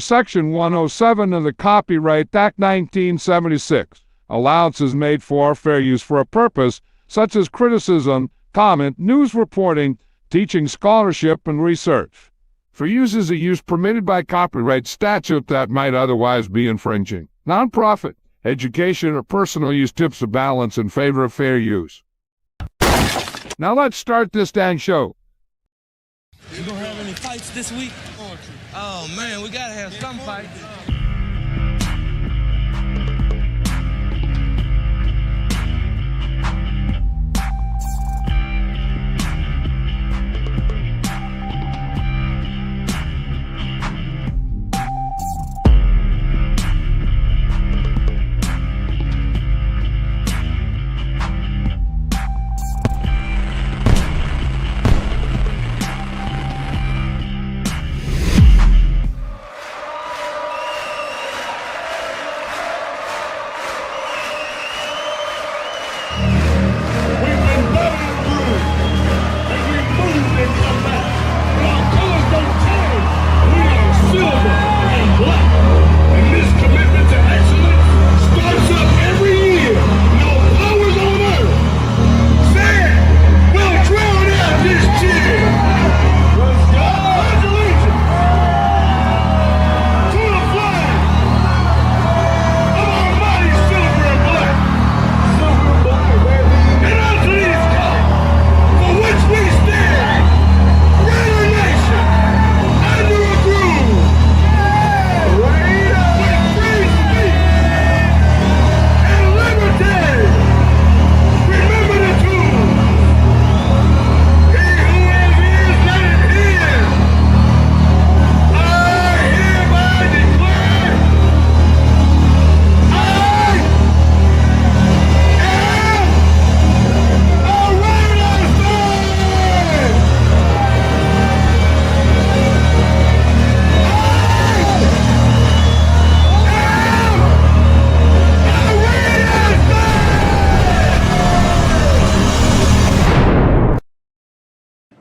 Section 107 of the Copyright Act 1976. Allowances made for fair use for a purpose, such as criticism, comment, news reporting, teaching, scholarship, and research. For uses of use permitted by copyright statute that might otherwise be infringing. Nonprofit, education, or personal use tips the balance in favor of fair use. Now let's start this dang show. You gonna have any fights this week? Oh man, we gotta have some fights.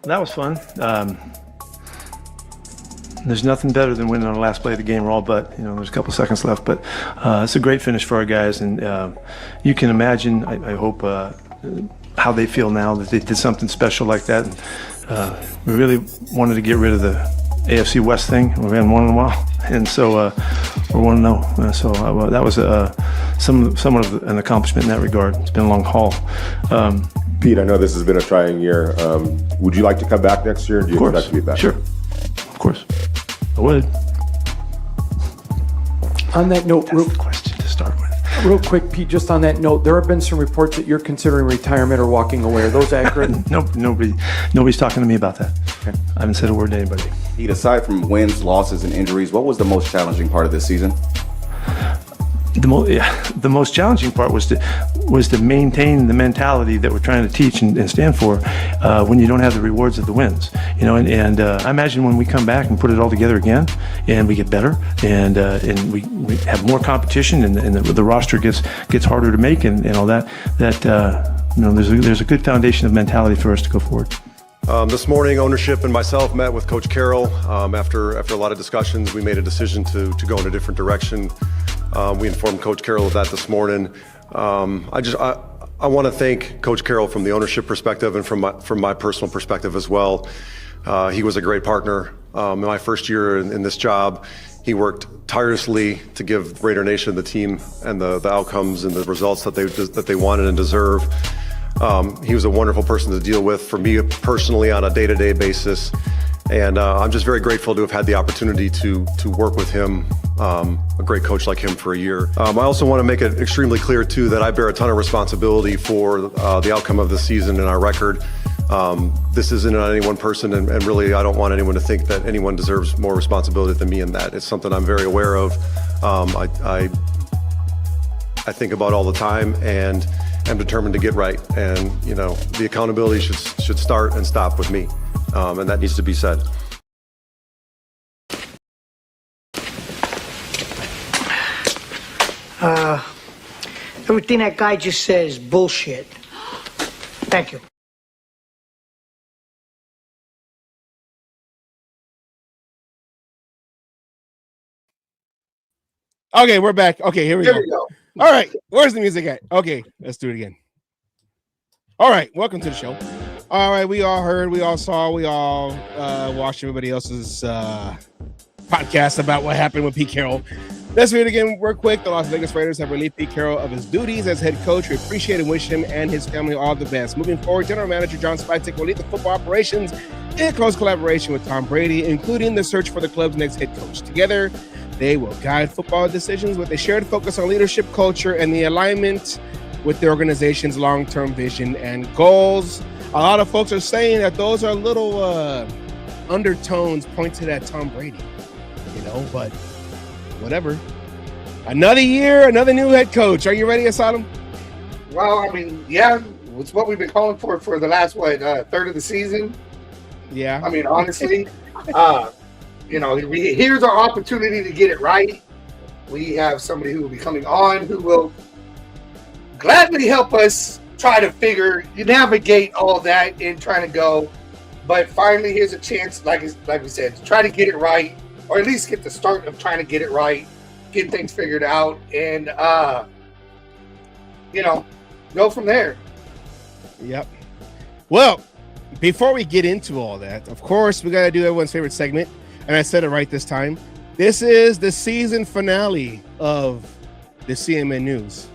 That was fun. There's nothing better than winning on the last play of the game. We're all but, there's a couple seconds left, but it's a great finish for our guys, and you can imagine, I hope, how they feel now that they did something special like that. And, we really wanted to get rid of the AFC West thing. We haven't won in a while, and so we're 1-0. So that was somewhat of an accomplishment in that regard. It's been a long haul. Pete, I know this has been a trying year. Would you like to come back next year? Do you expect to be back? Sure. Of course. I would. On that note, That's the question to start with. real quick, Pete, just on that note, there have been some reports that you're considering retirement or walking away. Are those accurate? Nobody's talking to me about that. Okay. I haven't said a word to anybody. Pete, aside from wins, losses, and injuries, what was the most challenging part of this season? The most challenging part was to maintain the mentality that we're trying to teach and stand for when you don't have the rewards of the wins. And I imagine when we come back and put it all together again, and we get better, and we have more competition, and the roster gets harder to make, and all that. There's a good foundation of mentality for us to go forward. This morning, ownership and myself met with Coach Carroll. After a lot of discussions, we made a decision to go in a different direction. We informed Coach Carroll of that this morning. I want to thank Coach Carroll from the ownership perspective and from my personal perspective as well. He was a great partner. In my first year in this job, he worked tirelessly to give Raider Nation the team and the outcomes and the results that they wanted and deserve. He was a wonderful person to deal with for me personally on a day-to-day basis. And I'm just very grateful to have had the opportunity to work with him, a great coach like him, for a year. I also want to make it extremely clear, too, that I bear a ton of responsibility for the outcome of the season and our record. This isn't on any one person, and really I don't want anyone to think that anyone deserves more responsibility than me in that. It's something I'm very aware of. I think about all the time, and I'm determined to get right. And, the accountability should start and stop with me. And that needs to be said. Everything that guy just said is bullshit. Thank you. Okay, we're back. Okay, here we There go. we go. All right, where's the music at? Okay, let's do it again. All right, welcome to the show. All right, we all heard, we all saw, we all watched everybody else's podcast about what happened with Pete Carroll. Let's read it again real quick. The Las Vegas Raiders have relieved Pete Carroll of his duties as head coach. We appreciate and wish him and his family all the best. Moving forward, General Manager John Spytek will lead the football operations in close collaboration with Tom Brady, including the search for the club's next head coach. Together, they will guide football decisions with a shared focus on leadership, culture, and the alignment with the organization's long-term vision and goals. A lot of folks are saying that those are little undertones pointed at Tom Brady, but whatever. Another year, another new head coach. Are you ready, Asylum? Well, I mean, yeah, it's what we've been calling for the last, third of the season. Yeah. I mean, honestly, here's our opportunity to get it right. We have somebody who will be coming on who will gladly help us try to navigate all that and trying to go. But finally, here's a chance, like we said, to try to get it right, or at least get the start of trying to get it right, get things figured out, and go from there. Yep. Well, before we get into all that, of course, we got to do everyone's favorite segment, and I said it right this time. This is the season finale of the CMN News.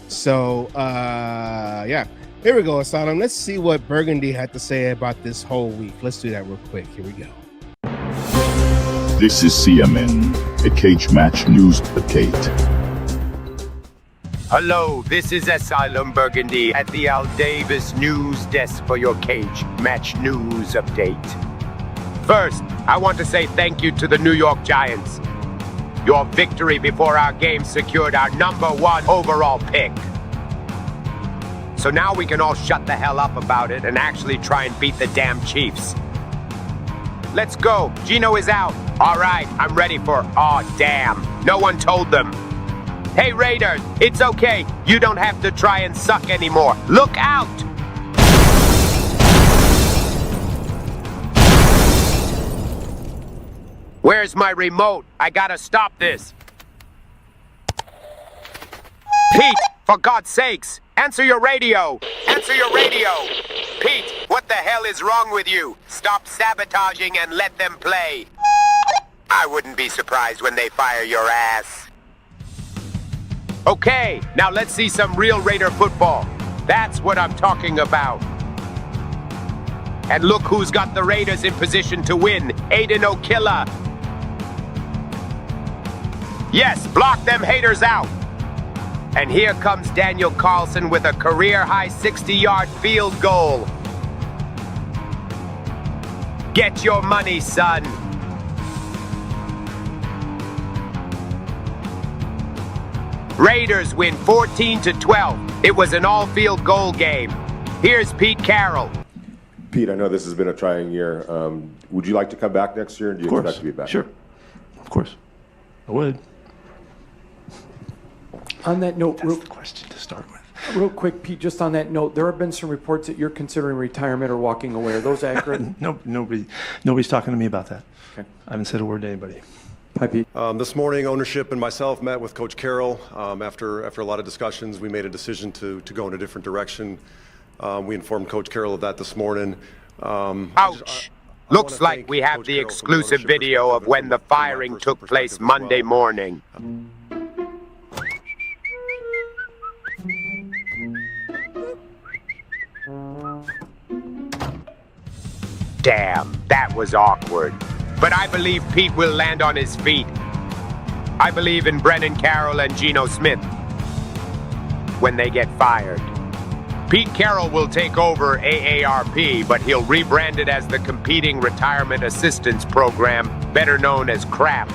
So, yeah, here we go, Asylum. Let's see what Burgundy had to say about this whole week. Let's do that real quick. Here we go. This is CMN, a Cage Match News update. Hello, this is Asylum Burgundy at the Al Davis News Desk for your Cage Match News update. First, I want to say thank you to the New York Giants. Your victory before our game secured our #1 overall pick. So now we can all shut the hell up about it and actually try and beat the damn Chiefs. Let's go. Gino is out. All right, I'm ready for aw damn. No one told them. Hey Raiders, it's okay. You don't have to try and suck anymore. Look out! Where's my remote? I gotta stop this. Pete, for God's sakes, answer your radio. Answer your radio. Pete, what the hell is wrong with you? Stop sabotaging and let them play. I wouldn't be surprised when they fire your ass. Okay, now let's see some real Raider football. That's what I'm talking about. And look who's got the Raiders in position to win. Aiden O'Killa. Yes, block them haters out. And here comes Daniel Carlson with a career-high 60-yard field goal. Get your money, son. Raiders win 14-12. It was an all-field goal game. Here's Pete Carroll. Pete, I know this has been a trying year. Would you like to come back next year? And do you expect to be back? Sure. Of course. I would. On that note, That's the question to start with. Real quick, Pete, just on that note, there have been some reports that you're considering retirement or walking away. Are those accurate? Nobody's talking to me about that. Okay. I haven't said a word to anybody. Hi, Pete. This morning, ownership and myself met with Coach Carroll. After a lot of discussions, we made a decision to go in a different direction. We informed Coach Carroll of that this morning. Ouch. Looks like we have the exclusive video of when the firing took place Monday morning. Damn, that was awkward. But I believe Pete will land on his feet. I believe in Brennan Carroll and Geno Smith when they get fired. Pete Carroll will take over AARP, but he'll rebrand it as the Competing Retirement Assistance Program, better known as CRAP.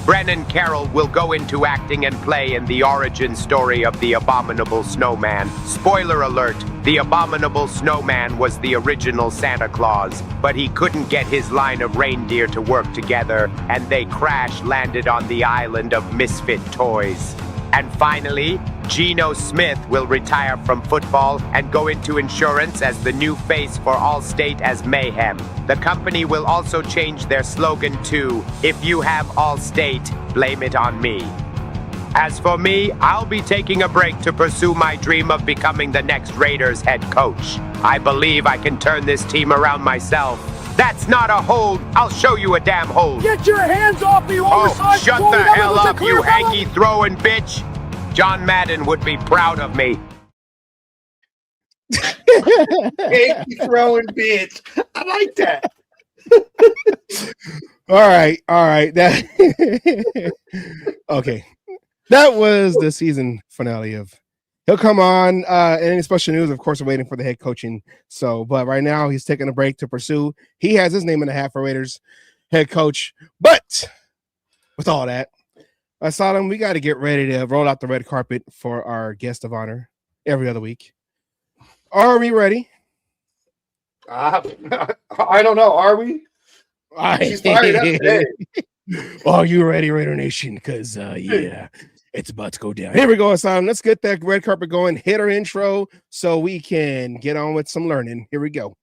Brennan Carroll will go into acting and play in the origin story of the Abominable Snowman. Spoiler alert, the Abominable Snowman was the original Santa Claus, but he couldn't get his line of reindeer to work together, and they crash-landed on the island of misfit toys. And finally, Geno Smith will retire from football and go into insurance as the new face for Allstate as Mayhem. The company will also change their slogan to, "If you have Allstate, blame it on me." As for me, I'll be taking a break to pursue my dream of becoming the next Raiders head coach. I believe I can turn this team around myself. That's not a hold. I'll show you a damn hold. Get your hands off me, oversized. Shut the hell up, you hanky throwing bitch. John Madden would be proud of me. Hanky throwing bitch. I like that. All right. That okay. That was the season finale of. He'll come on. And any special news, of course, we're waiting for the head coaching. So, but right now he's taking a break to pursue. He has his name in the hat for Raiders head coach. But with all that, I saw him. We got to get ready to roll out the red carpet for our guest of honor every other week. Are we ready? I don't know. Are we? She's fired up today. Are you ready, Raider Nation? Because, yeah, it's about to go down. Here we go, Asylum. Let's get that red carpet going. Hit our intro so we can get on with some learning. Here we go.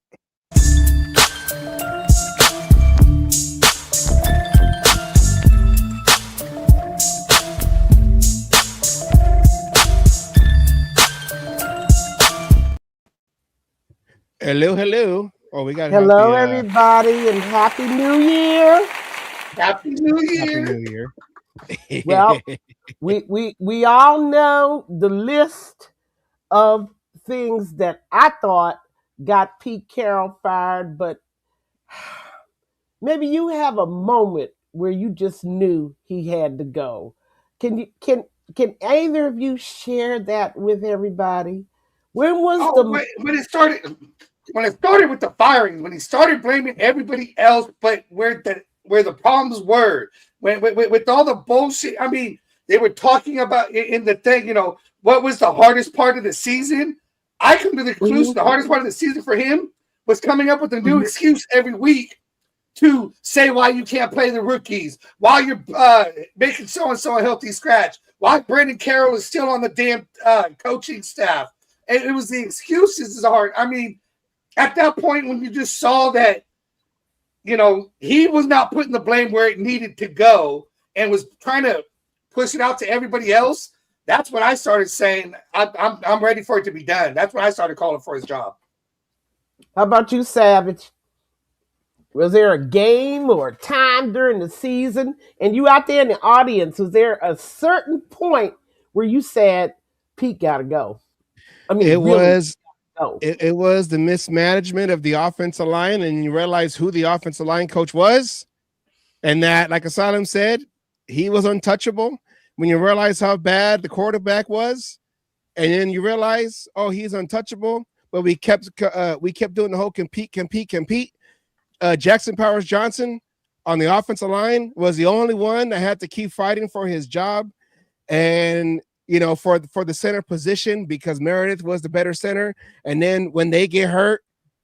Hello. Oh, we got hello, everybody, and Happy New Year. Happy New Year. Happy New Year. Well, we all know the list of things that I thought got Pete Carroll fired, but maybe you have a moment where you just knew he had to go. Can either of you share that with everybody? When was when it started? When it started with the firings, when he started blaming everybody else, but where the problems were, with all the bullshit. I mean, they were talking about in the thing, what was the hardest part of the season? I come to the conclusion the hardest part of the season for him was coming up with a new excuse every week to say why you can't play the rookies, why you're making so-and-so a healthy scratch, why Brendan Carroll is still on the damn coaching staff. And it was the excuses is hard. I mean, at that point, when you just saw that, he was not putting the blame where it needed to go and was trying to push it out to everybody else, that's when I started saying, I'm ready for it to be done. That's when I started calling for his job. How about you, Savage? Was there a game or a time during the season? And you out there in the audience, was there a certain point where you said, Pete got to go? I mean, it was the mismanagement of the offensive line, and you realize who the offensive line coach was, and that, like Asylum said, he was untouchable. When you realize how bad the quarterback was, and then you realize, oh, he's untouchable, but we kept doing the whole compete. Jackson Powers Johnson on the offensive line was the only one that had to keep fighting for his job, and for the center position, because Meredith was the better center. And then when they get hurt,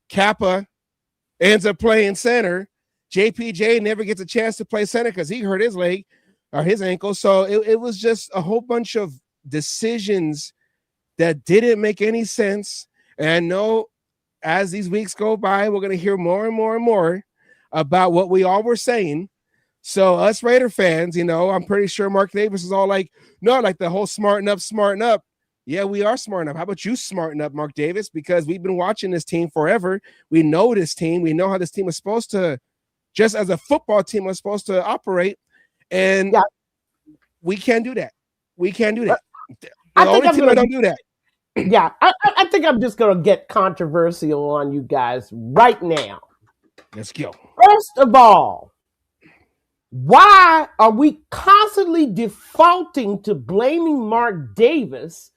Kappa ends up playing center. JPJ never gets a chance to play center because he hurt his leg or his ankle. So it was just a whole bunch of decisions that didn't make any sense. And I know as these weeks go by, we're going to hear more and more and more about what we all were saying. So us Raider fans, I'm pretty sure Mark Davis is all like, no, like the whole smarten up. Yeah, we are smart enough. How about you smarten up, Mark Davis? Because we've been watching this team forever. We know this team. We know how this team is supposed to, just as a football team was supposed to operate. And we can't do that. The only team that don't do that. Yeah, I think I'm just going to get controversial on you guys right now. Let's go. First of all, why are we constantly defaulting to blaming Mark Davis?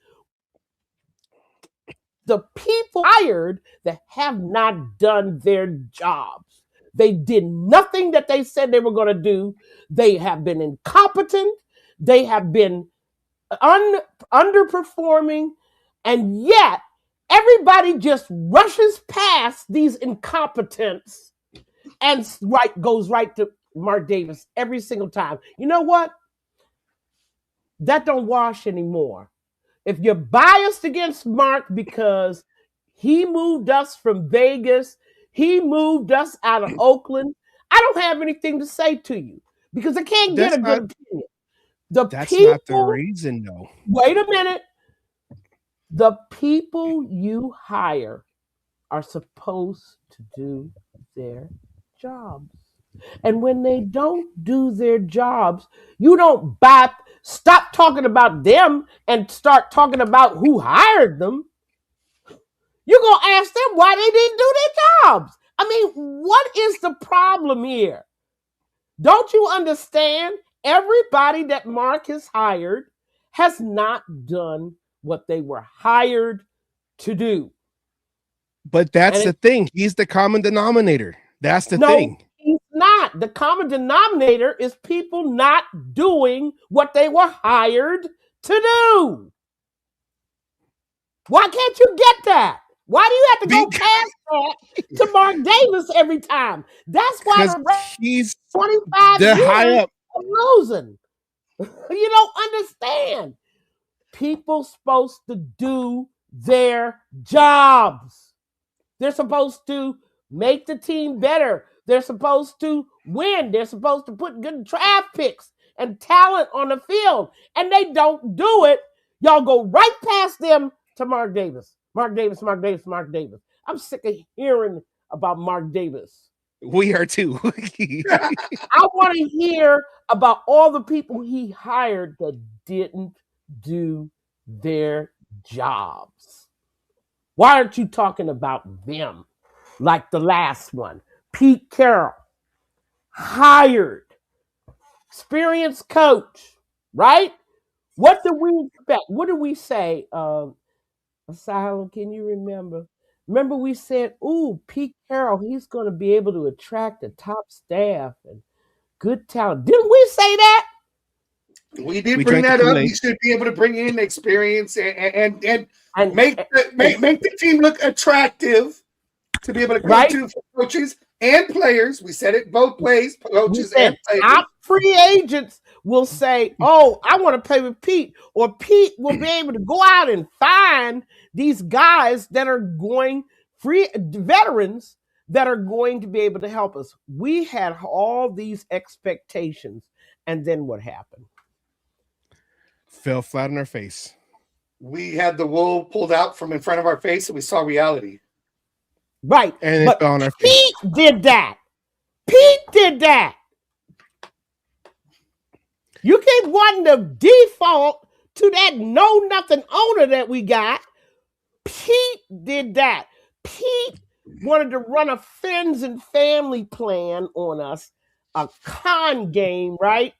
The people hired that have not done their jobs. They did nothing that they said they were going to do. They have been incompetent. They have been underperforming. And yet, everybody just rushes past these incompetents and goes right to Mark Davis every single time. You know what? That don't wash anymore. If you're biased against Mark because he moved us from Vegas, he moved us out of Oakland, I don't have anything to say to you because I can't get a good opinion. That's not the reason, though. Wait a minute. The people you hire are supposed to do their jobs. And when they don't do their jobs, you don't stop talking about them and start talking about who hired them. You're going to ask them why they didn't do their jobs. I mean, what is the problem here? Don't you understand? Everybody that Mark has hired has not done what they were hired to do. But that's the thing. He's the common denominator. That's the thing. He's not. The common denominator is people not doing what they were hired to do. Why can't you get that? Why do you have to go past that to Mark Davis every time? That's why he's 25 years high up losing. You don't understand. People supposed to do their jobs. They're supposed to make the team better. They're supposed to win. They're supposed to put good draft picks and talent on the field. And they don't do it. Y'all go right past them to Mark Davis. Mark Davis. I'm sick of hearing about Mark Davis. We are too. I want to hear about all the people he hired that didn't do their jobs. Why aren't you talking about them? Like the last one, Pete Carroll, hired, experienced coach, right? What do we expect? What do we say? Asylum, can you remember? Remember we said, ooh, Pete Carroll, he's going to be able to attract the top staff and good talent. Didn't we say that? We did bring that up. He should be able to bring in experience and make the team look attractive to be able to go to for coaches and players. We said it both ways, coaches and players. Top free agents will say, oh, I want to play with Pete. Or Pete will be able to go out and find these guys that are veterans that are going to be able to help us. We had all these expectations. And then what happened? Fell flat on our face. We had the wool pulled out from in front of our face and we saw reality. Right. And but on our Pete did that. Pete did that. You can't want to default to that know-nothing owner that we got. Pete did that. Pete wanted to run a friends and family plan on us, a con game, right?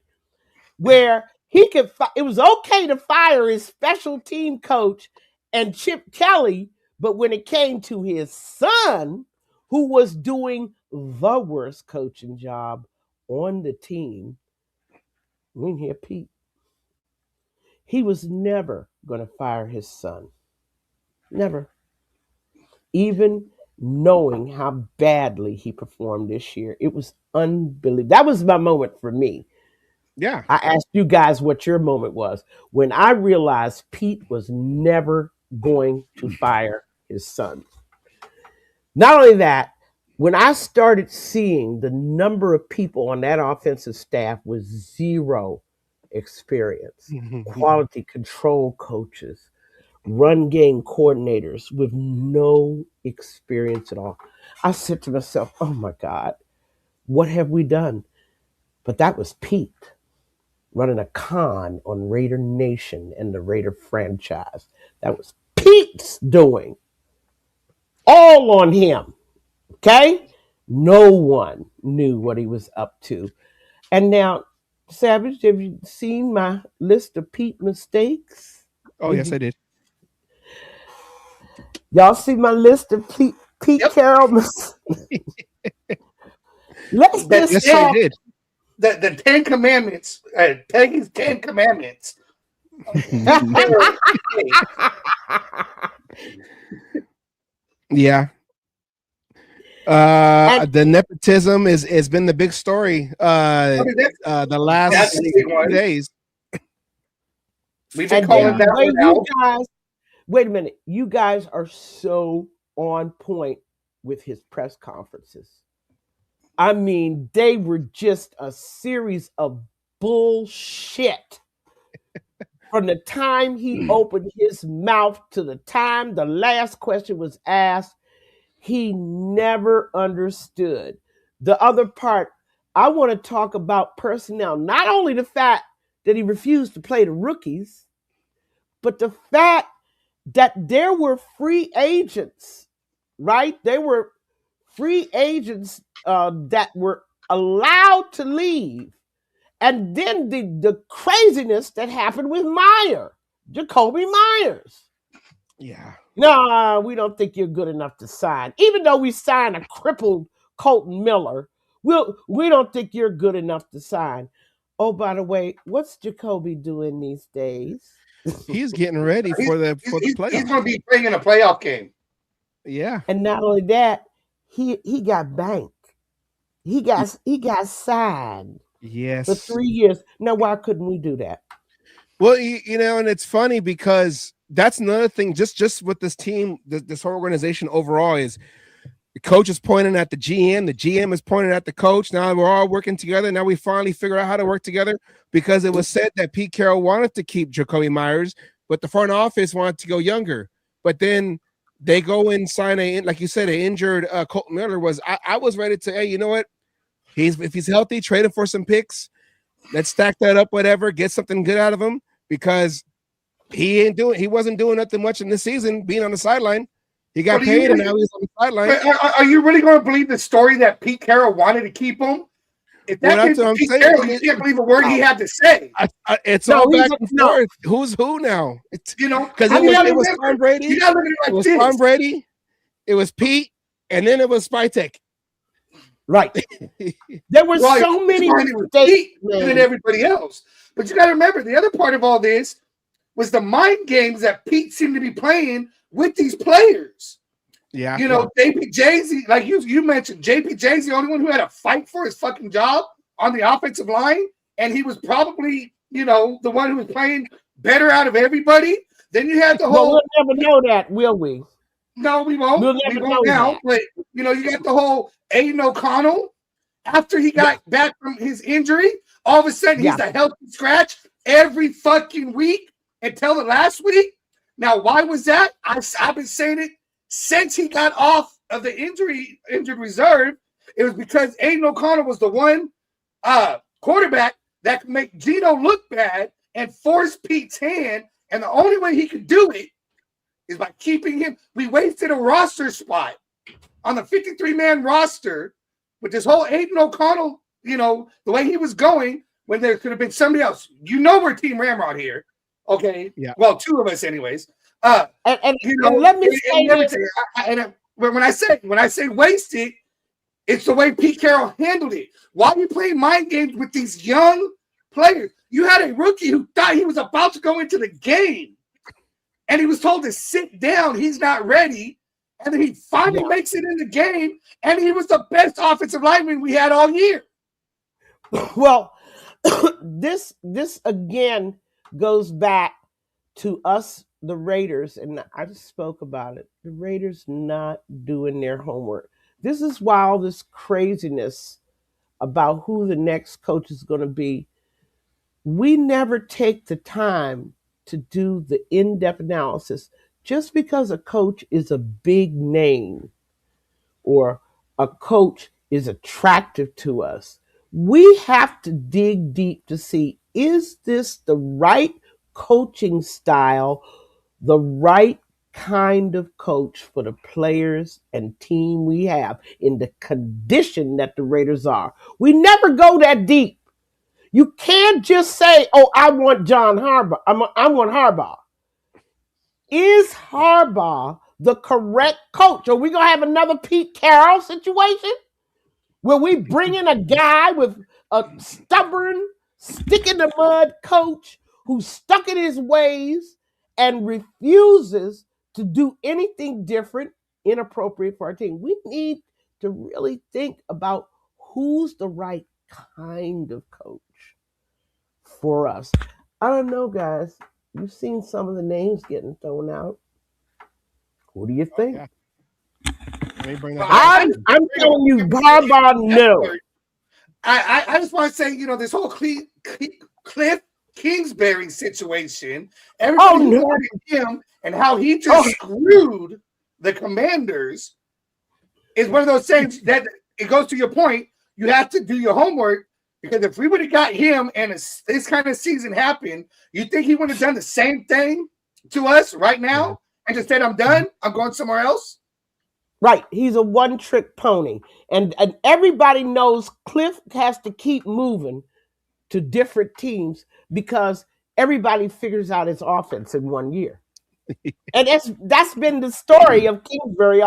Where he could, it was okay to fire his special team coach and Chip Kelly, but when it came to his son, who was doing the worst coaching job on the team, we didn't hear Pete. He was never going to fire his son. Never. Even knowing how badly he performed this year. It was unbelievable. That was my moment for me. Yeah. I asked you guys what your moment was when I realized Pete was never going to fire his son. Not only that, when I started seeing the number of people on that offensive staff with zero experience, quality control coaches, run game coordinators with no experience at all, I said to myself, oh my God, what have we done? But that was Pete running a con on Raider Nation and the Raider franchise. That was Pete's doing. All on him. Okay? No one knew what he was up to. And now, Savage, have you seen my list of Pete mistakes? Oh, yes, I did. Y'all see my list of Pete Carroll mistakes? Let's just I did. The 10 Commandments, Peggy's 10 Commandments. Yeah. The nepotism has been the big story the last 2 days. We've been And calling then the that way one you out. guys, wait a minute, you guys are so on point with his press conferences. I mean, they were just a series of bullshit. From the time he opened his mouth to the time the last question was asked, he never understood. The other part, I want to talk about personnel. Not only the fact that he refused to play the rookies, but the fact that there were free agents, right? There were free agents that were allowed to leave. And then the craziness that happened with Jacoby Myers. Yeah. No, we don't think you're good enough to sign. Even though we signed a crippled Colton Miller, we don't think you're good enough to sign. Oh, by the way, what's Jacoby doing these days? He's getting ready for the playoffs. He's going to be playing in a playoff game. Yeah. And not only that, he got banked. He got signed. Yes. For 3 years. Now, why couldn't we do that? Well, you know, and it's funny because that's another thing. Just with this team, this whole organization overall is the coach is pointing at the GM is pointing at the coach. Now we're all working together. Now we finally figure out how to work together because it was said that Pete Carroll wanted to keep Jacoby Myers, but the front office wanted to go younger. But then they go and sign like you said, an injured Colton Miller. I was ready to, hey, you know what? If he's healthy, trade him for some picks. Let's stack that up, whatever, get something good out of him because he wasn't doing nothing much in this season, being on the sideline. He got paid and now he's on the sideline. Are you really going to believe the story that Pete Carroll wanted to keep him? If that's Pete Carroll, you can't believe a word he had to say. It's all back and forth. Who's who now? Because it was Tom Brady. You gotta look at it like this. Tom Brady. It was Pete, and then it was Spytek. Right. There were so many mistakes than everybody else. But you got to remember, the other part of all this was the mind games that Pete seemed to be playing with these players. Yeah. You know, JPJ's, like you mentioned, JPJ's the only one who had a fight for his fucking job on the offensive line. And he was probably, you know, the one who was playing better out of everybody. Then you had the whole. Well, we'll never know that, will we? No, we won't. We won't now. But, you know, you got the whole Aiden O'Connell. After he got back from his injury, all of a sudden he's a healthy scratch every fucking week until the last week. Now, why was that? I've been saying it since he got off of the injured reserve. It was because Aiden O'Connell was the one quarterback that could make Geno look bad and force Pete's hand. And the only way he could do it is by keeping him. We wasted a roster spot on the 53-man roster with this whole Aiden O'Connell, you know, the way he was going when there could have been somebody else. You know we're Team Ramrod here. Okay. Yeah. Well, two of us anyways. And let me say this. When I say wasted, it's the way Pete Carroll handled it. Why are you playing mind games with these young players? You had a rookie who thought he was about to go into the game, and he was told to sit down. He's not ready. And then he finally makes it in the game, and he was the best offensive lineman we had all year. Well, this again goes back to us, the Raiders, and I just spoke about it. The Raiders not doing their homework. This is why all this craziness about who the next coach is going to be. We never take the time to do the in-depth analysis. Just because a coach is a big name or a coach is attractive to us, we have to dig deep to see, is this the right coaching style, the right kind of coach for the players and team we have in the condition that the Raiders are? We never go that deep. You can't just say, oh, I want John Harbaugh. I want Harbaugh. Is Harbaugh the correct coach? Are we going to have another Pete Carroll situation? Will we bring in a guy with a stubborn, stick-in-the-mud coach who's stuck in his ways and refuses to do anything different, inappropriate for our team? We need to really think about who's the right kind of coach for us. I don't know, guys. You've seen some of the names getting thrown out. Who do you think? Yeah. Let me bring that back. I'm telling you, Harbaugh, no. I just want to say, this whole Cliff Kingsbury situation, everybody no. looked at him and how he just screwed the Commanders is one of those things that it goes to your point. You have to do your homework, because if we would have got him and this kind of season happened, you think he would have done the same thing to us right now and just said, I'm done, I'm going somewhere else? Right. He's a one-trick pony. And everybody knows Cliff has to keep moving to different teams because everybody figures out his offense in 1 year. And that's been the story of Kingsbury.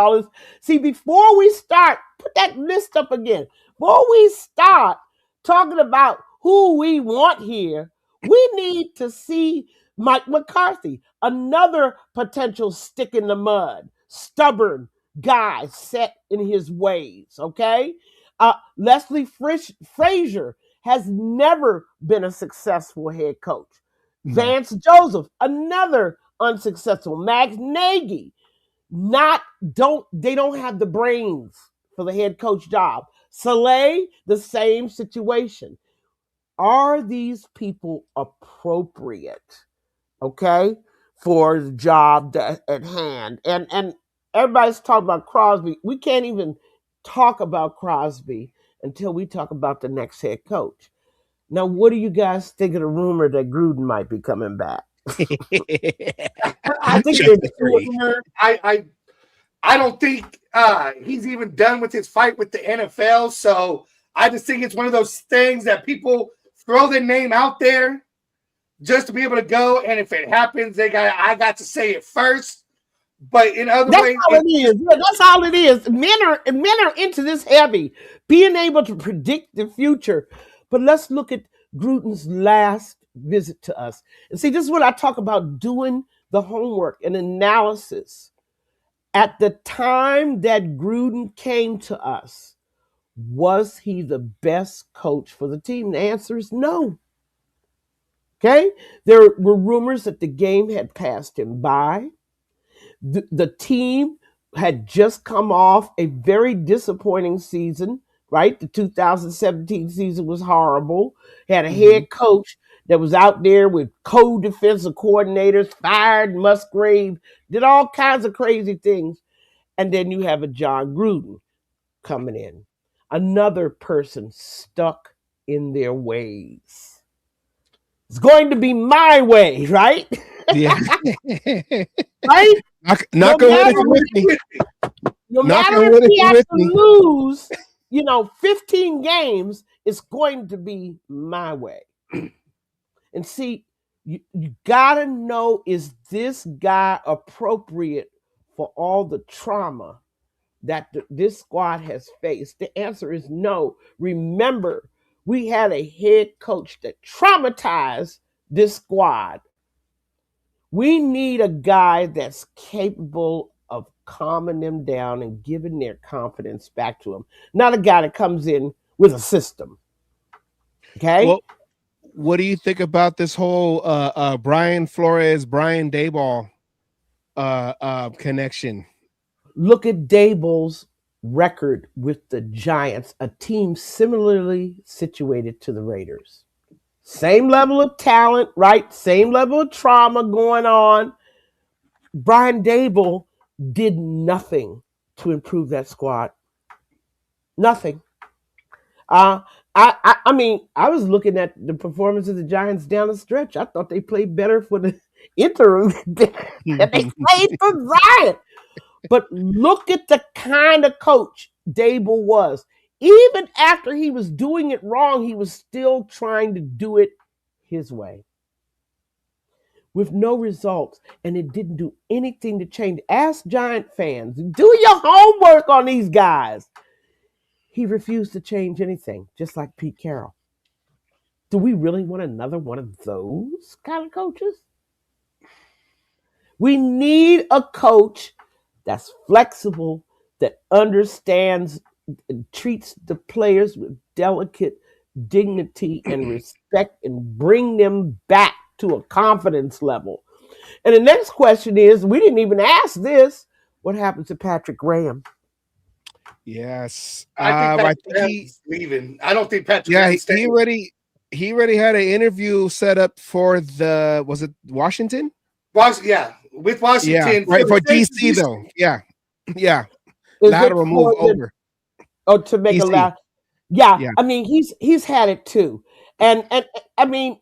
See, before we start, put that list up again. Before we start talking about who we want here, we need to see Mike McCarthy, another potential stick in the mud, stubborn guy set in his ways, okay? Leslie Frazier has never been a successful head coach. Vance Joseph, another unsuccessful. Max Nagy, they don't have the brains for the head coach job. Saleh, the same situation. Are these people appropriate, okay, for the job at hand? And everybody's talking about Crosby. We can't even talk about Crosby until we talk about the next head coach. Now, what do you guys think of the rumor that Gruden might be coming back? I think it's a rumor. I don't think he's even done with his fight with the NFL. So I just think it's one of those things that people throw their name out there just to be able to go. And if it happens, I got to say it first. But in other ways, all it is. Yeah, that's all it is. Men are into this heavy, being able to predict the future. But let's look at Gruden's last visit to us. And see, this is what I talk about, doing the homework and analysis. At the time that Gruden came to us, was he the best coach for the team? The answer is no. Okay? There were rumors that the game had passed him by. The team had just come off a very disappointing season, right? The 2017 season was horrible. Had a head coach that was out there with co-defensive coordinators, fired Musgrave, did all kinds of crazy things. And then you have a John Gruden coming in. Another person stuck in their ways. It's going to be my way, right? Yeah. Right? Knock on wood if you're with me. No matter if we have to lose, 15 games, it's going to be my way. And see, you got to know, is this guy appropriate for all the trauma that this squad has faced? The answer is no. Remember, we had a head coach that traumatized this squad. We need a guy that's capable of calming them down and giving their confidence back to them. Not a guy that comes in with a system. Okay? Well, what do you think about this whole Brian Flores, Brian Daboll connection? Look at Daboll's record with the Giants, a team similarly situated to the Raiders. Same level of talent, right? Same level of trauma going on. Brian Daboll did nothing to improve that squad. Nothing. I was looking at the performance of the Giants down the stretch. I thought they played better for the interim than they played for Brian. But look at the kind of coach Daboll was. Even after he was doing it wrong, he was still trying to do it his way. With no results, and it didn't do anything to change. Ask Giant fans, do your homework on these guys. He refused to change anything, just like Pete Carroll. Do we really want another one of those kind of coaches? We need a coach that's flexible, that understands and treats the players with delicate dignity and respect, and bring them back to a confidence level. And the next question is, we didn't even ask this. What happened to Patrick Graham? Yes. I think I Patrick think Graham's leaving. I don't think Patrick yeah, Graham's staying. he already had an interview set up for was it Washington? With Washington. Yeah, right, for DC Houston. though. Yeah. Yeah. Is Lateral it move for the- over. Oh, to make a DC. laugh. Yeah, Yeah. I mean, he's had it too. And I mean,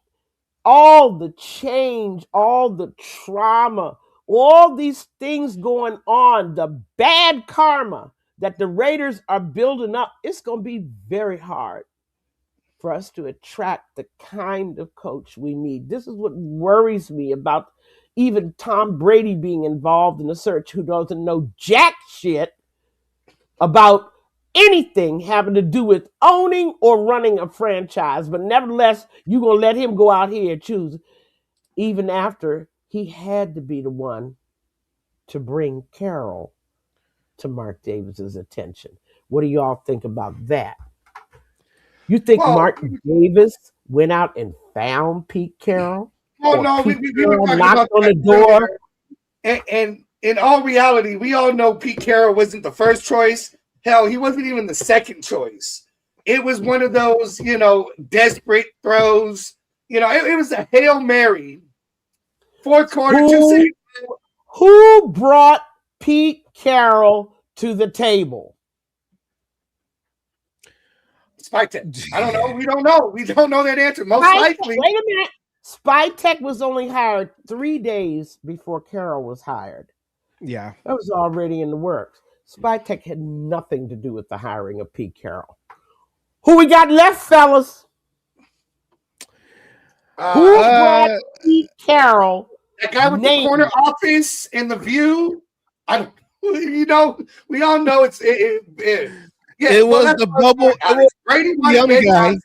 all the change, all the trauma, all these things going on, the bad karma that the Raiders are building up, it's going to be very hard for us to attract the kind of coach we need. This is what worries me about even Tom Brady being involved in the search, who doesn't know jack shit about anything having to do with owning or running a franchise. But nevertheless, you're going to let him go out here and choose, even after he had to be the one to bring Carroll to Mark Davis's attention. What do y'all think about that? You think Mark Davis went out and found Pete Carroll? Oh, no, we were talking about on the that door. earlier. And in all reality, we all know Pete Carroll wasn't the first choice. Hell, he wasn't even the second choice. It was one of those, desperate throws. It was a Hail Mary. Fourth quarter, 2 seconds. Who brought Pete Carroll to the table? Spytech. I don't know. We don't know. We don't know that answer. Most likely. Wait a minute. Spytech was only hired 3 days before Carroll was hired. Yeah. That was already in the works. Spytech had nothing to do with the hiring of Pete Carroll. Who we got left, fellas? Who brought Pete Carroll? That guy with the corner office and the view. We all know it's it was the bubble. Brady young guy.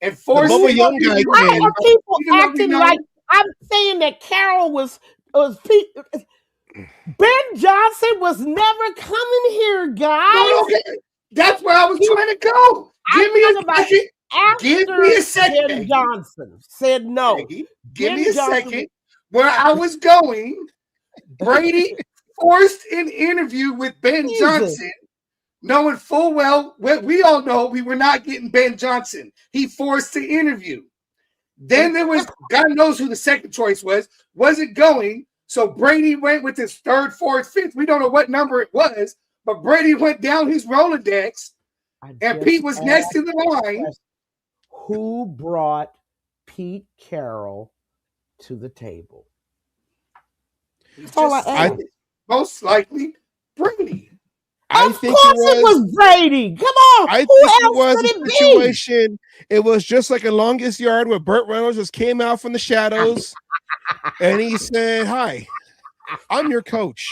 And forced the young guy. Why are people acting like I'm saying that Carroll was Pete? Ben Johnson was never coming here, guys. Okay. That's where I was trying to go. Give me a second. Ben Johnson said no. Give me a second. Where I was going, Brady forced an interview with Ben Johnson, knowing full well we all know we were not getting Ben Johnson. He forced the interview. Then there was, God knows who the second choice was. Wasn't going. So Brady went with his third, fourth, fifth. We don't know what number it was, but Brady went down his Rolodex, and Pete was next in the line. Who brought Pete Carroll to the table? Most likely Brady. Of course it was Brady. Come on. I Who think else it was could a it be? situation. It was just like a Longest Yard where Burt Reynolds just came out from the shadows and he said, "Hi, I'm your coach.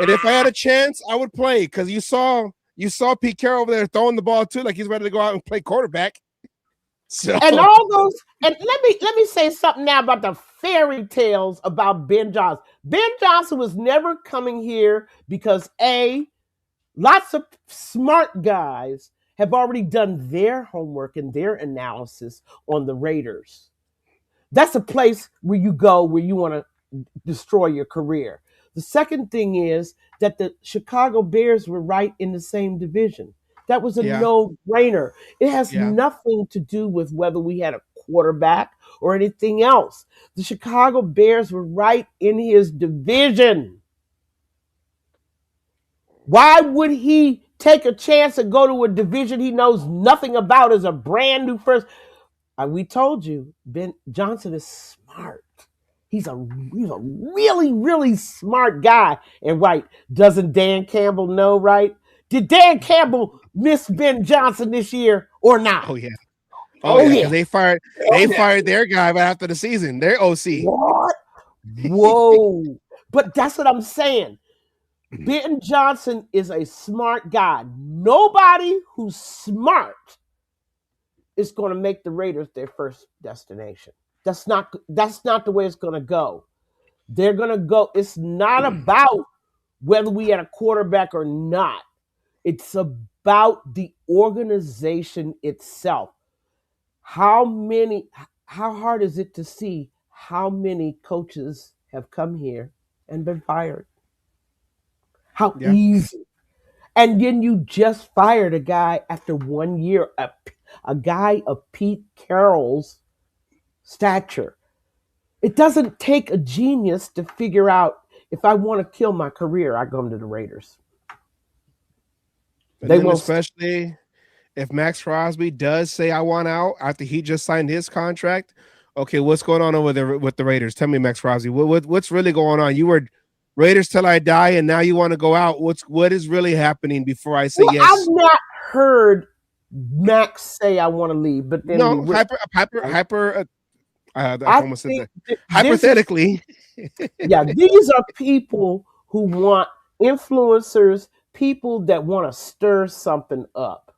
And if I had a chance, I would play." Because you saw Pete Carroll over there throwing the ball too, like he's ready to go out and play quarterback. So And all those, and let me say something now about the fairy tales about Ben Johnson. Ben Johnson was never coming here because lots of smart guys have already done their homework and their analysis on the Raiders. That's a place where you go where you want to destroy your career. The second thing is that the Chicago Bears were right in the same division. That was a no-brainer. It has nothing to do with whether we had a quarterback or anything else. The Chicago Bears were right in his division. Why would he take a chance and go to a division he knows nothing about as a brand new first? We told you, Ben Johnson is smart. He's a really, really smart guy. And doesn't Dan Campbell know, right? Did Dan Campbell miss Ben Johnson this year or not? Oh yeah. Because they fired their guy right after the season. Their OC. What? Whoa. But that's what I'm saying. Ben Johnson is a smart guy. Nobody who's smart is going to make the Raiders their first destination. That's not the way it's going to go. They're going to go. It's not about whether we had a quarterback or not. It's about the organization itself. How hard is it to see how many coaches have come here and been fired. How easy. And then you just fired a guy after 1 year, a guy of Pete Carroll's stature. It doesn't take a genius to figure out, if I want to kill my career, I come to the Raiders. And then especially if Max Crosby does say I want out after he just signed his contract. Okay, what's going on over there with the Raiders? Tell me, Max Crosby, what's really going on? You were Raiders till I die, and now you want to go out. What is really happening before I say yes? I've not heard Max say I want to leave, but then hypothetically. Yeah, these are people who want influencers, people that want to stir something up.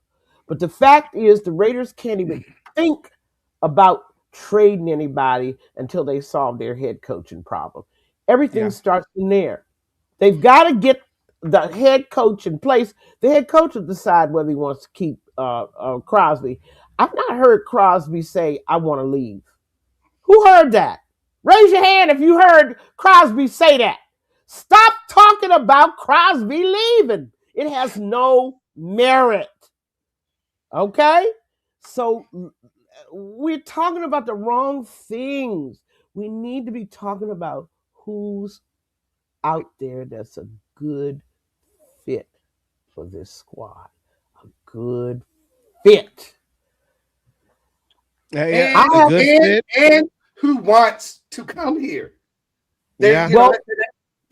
But the fact is, the Raiders can't even think about trading anybody until they solve their head coaching problem. Everything starts from there. They've got to get the head coach in place. The head coach will decide whether he wants to keep Crosby. I've not heard Crosby say, I want to leave. Who heard that? Raise your hand if you heard Crosby say that. Stop talking about Crosby leaving. It has no merit. Okay? So we're talking about the wrong things. We need to be talking about who's out there that's a good fit for this squad. A good fit. And who wants to come here? That's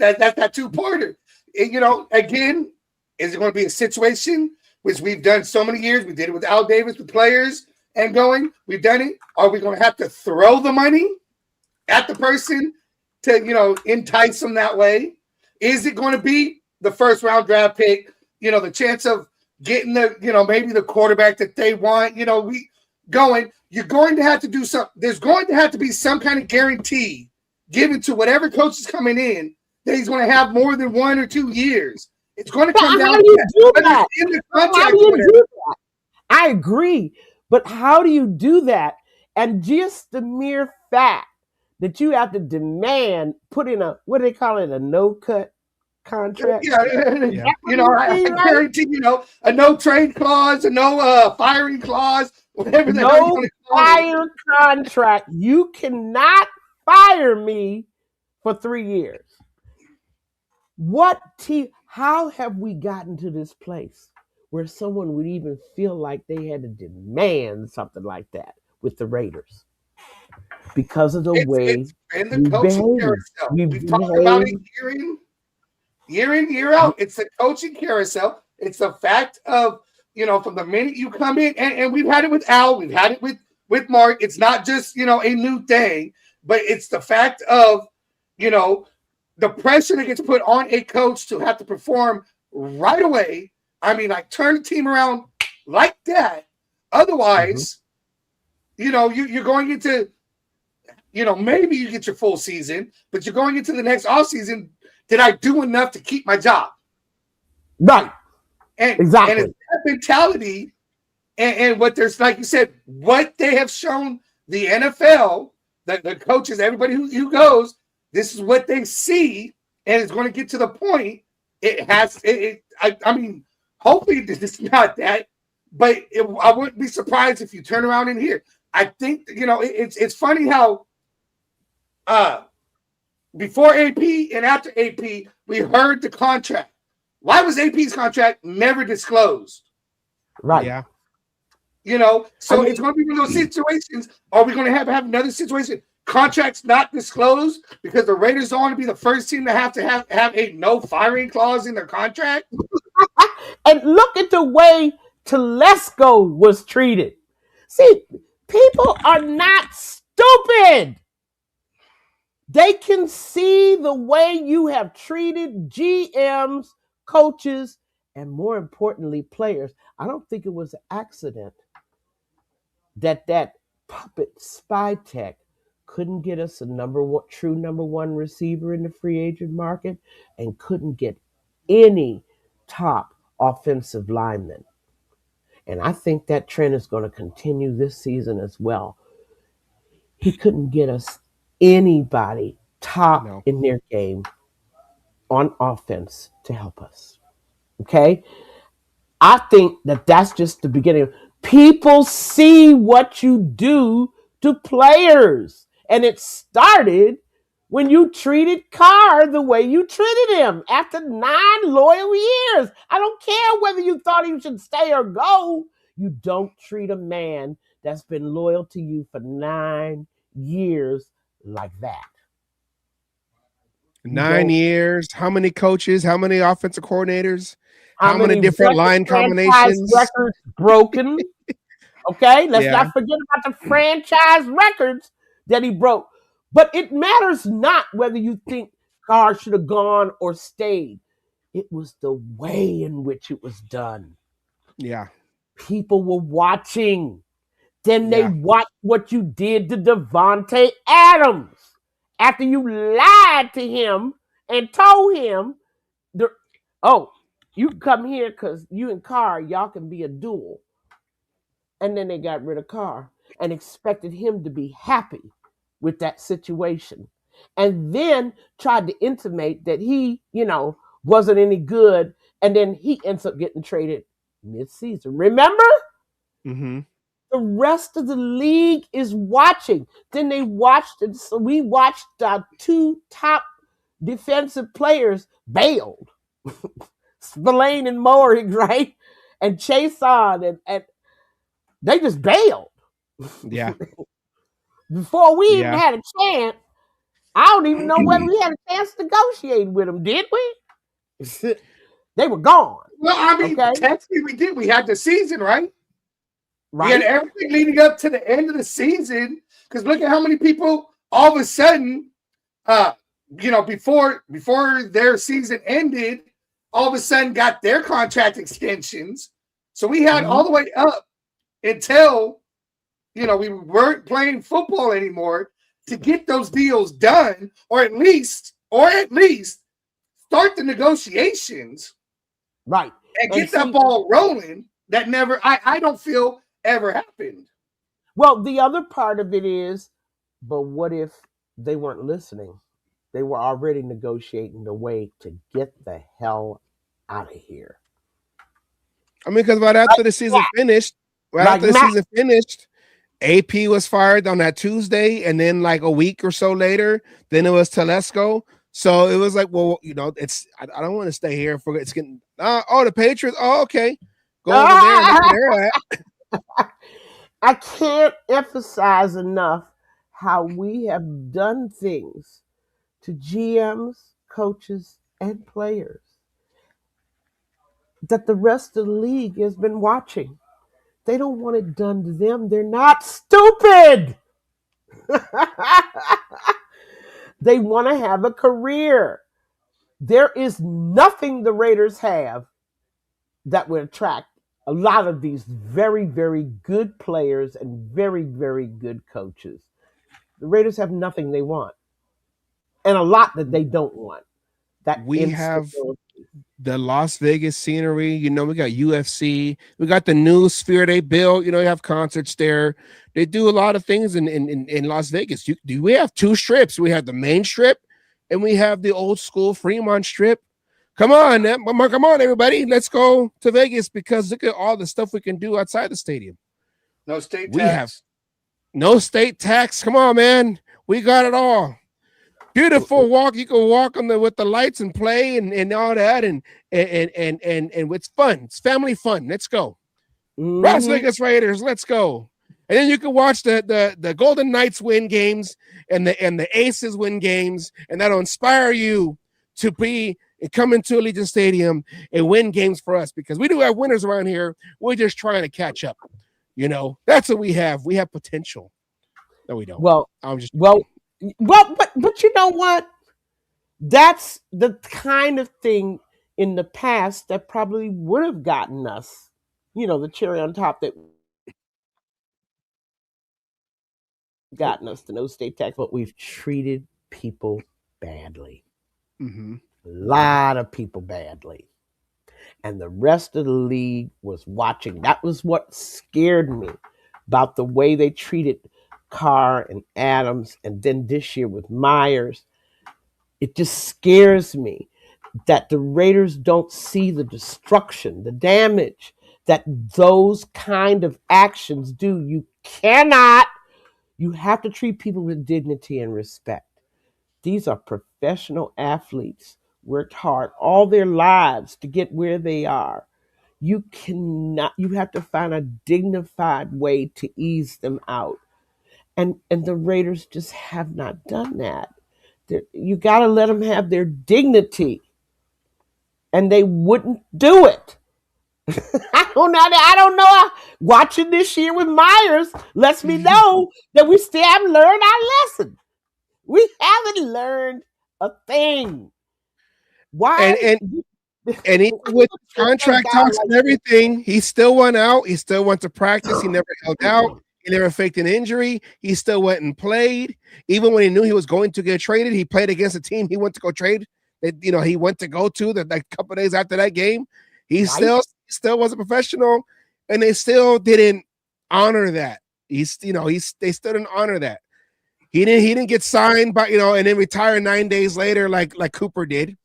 that two-parter. And, again, is it going to be a situation which we've done so many years? We did it with Al Davis, with players and going. We've done it. Are we going to have to throw the money at the person to, entice them that way? Is it going to be the first-round draft pick? The chance of getting maybe the quarterback that they want? You're going to have to do something. There's going to have to be some kind of guarantee given to whatever coach is coming in that he's going to have more than 1 or 2 years. It's going to come down to that. In the contract. I agree. But how do you do that? And just the mere fact that you have to put in what do they call it, a no-cut contract? I guarantee, a no-trade clause, a no firing clause, whatever the hell you want to call it. Fire contract. You cannot fire me for 3 years. How have we gotten to this place where someone would even feel like they had to demand something like that with the Raiders? Because of the way and the coaching carousel. We've talked about it year in, year out. It's the coaching carousel. It's the fact of, from the minute you come in, and we've had it with Al, we've had it with Mark. It's not just, a new thing, but it's the fact of, the pressure that gets put on a coach to have to perform right away. I mean, turn the team around like that. Otherwise, you're going into, maybe you get your full season, but you're going into the next offseason. Did I do enough to keep my job? Right. And exactly. And it's that mentality and what there's, like you said, what they have shown the NFL, the coaches, everybody who goes, this is what they see, and it's going to get to the point. I mean, hopefully it's not that, but I wouldn't be surprised if you turn around in here. I think, it's funny how before AP and after AP, we heard the contract. Why was AP's contract never disclosed? Right. Yeah. So it's going to be one of those situations. Are we going to have another situation? Contracts not disclosed because the Raiders don't want to be the first team to have a no firing clause in their contract. And look at the way Telesco was treated. See, people are not stupid. They can see the way you have treated GMs, coaches, and more importantly, players. I don't think it was an accident that puppet spy tech couldn't get us a true number one receiver in the free agent market and couldn't get any top offensive lineman. And I think that trend is going to continue this season as well. He couldn't get us anybody top No. in their game on offense to help us. Okay? I think that that's just the beginning. People see what you do to players. And it started when you treated Carr the way you treated him after 9 loyal years. I don't care whether you thought he should stay or go. You don't treat a man that's been loyal to you for 9 years like that. 9 years. How many coaches? How many offensive coordinators? How many different line franchise combinations? records broken? Okay, let's Yeah. not forget about the franchise records that he broke. But it matters not whether you think Carr should have gone or stayed. It was the way in which it was done. Yeah. People were watching. Then they Yeah. watched what you did to Devontae Adams after you lied to him and told him, you can come here because you and Carr, y'all can be a duel. And then they got rid of Carr and expected him to be happy with that situation. And then tried to intimate that he, wasn't any good. And then he ends up getting traded mid-season. Remember? Mm-hmm. The rest of the league is watching. Then they watched it. So we watched our 2 top defensive players bailed. Spillane and Morig, right? And Chason and they just bailed. Yeah. Before we even had a chance, I don't even know whether we had a chance to negotiate with them, did we? They were gone. Well, I mean, technically we did. We had the season, right? Right. We had everything leading up to the end of the season. Because look at how many people all of a sudden, before their season ended, all of a sudden got their contract extensions. So we had all the way up until, we weren't playing football anymore to get those deals done, or at least start the negotiations. Right. And get that ball rolling. That never, I don't feel ever happened. Well, the other part of it is, but what if they weren't listening? They were already negotiating the way to get the hell out of here. I mean, because right after the season finished, AP was fired on that Tuesday, and then like a week or so later, then it was Telesco. So it was like, well, it's I don't want to stay here for it's getting the Patriots. Oh, okay. Go over there and look where they're at. I can't emphasize enough how we have done things to GMs, coaches, and players that the rest of the league has been watching. They don't want it done to them. They're not stupid. They want to have a career. There is nothing the Raiders have that would attract a lot of these very, very good players and very, very good coaches. The Raiders have nothing they want, and a lot that they don't want. That we have the Las Vegas scenery. We got UFC. We got the new sphere they built. You have concerts there. They do a lot of things in Las Vegas. We have 2 strips. We have the main strip, and we have the old school Fremont strip. Come on, everybody. Let's go to Vegas because look at all the stuff we can do outside the stadium. No state tax. We have no state tax. Come on, man. We got it all. Beautiful walk. You can walk on with the lights and play and all that. And it's fun. It's family fun. Let's go. Las Vegas Raiders. Let's go. And then you can watch the Golden Knights win games and the Aces win games. And that'll inspire you to come into Allegiant Stadium and win games for us because we do have winners around here. We're just trying to catch up. That's what we have. We have potential. No, we don't. But you know what? That's the kind of thing in the past that probably would have gotten us, the cherry on top that gotten us to no state tax, but we've treated people badly. Mm-hmm. A lot of people badly. And the rest of the league was watching. That was what scared me about the way they treated Carr and Adams, and then this year with Myers, it just scares me that the Raiders don't see the destruction, the damage that those kind of actions do. You have to treat people with dignity and respect. These are professional athletes, worked hard all their lives to get where they are. You have to find a dignified way to ease them out. And the Raiders just have not done that. You got to let them have their dignity. And they wouldn't do it. I don't know. Watching this year with Myers lets me know that we still haven't learned our lesson. We haven't learned a thing. Why? And even with contract talks and everything, he still went out. He still went to practice. He never held out. He never faked an injury. He still went and played. Even when he knew he was going to get traded, he played against a team he went to go trade. That he went to go to that like couple days after that game. He still was a professional, and they still didn't honor that. They still didn't honor that. He didn't get signed by and then retire 9 days later like Cooper did.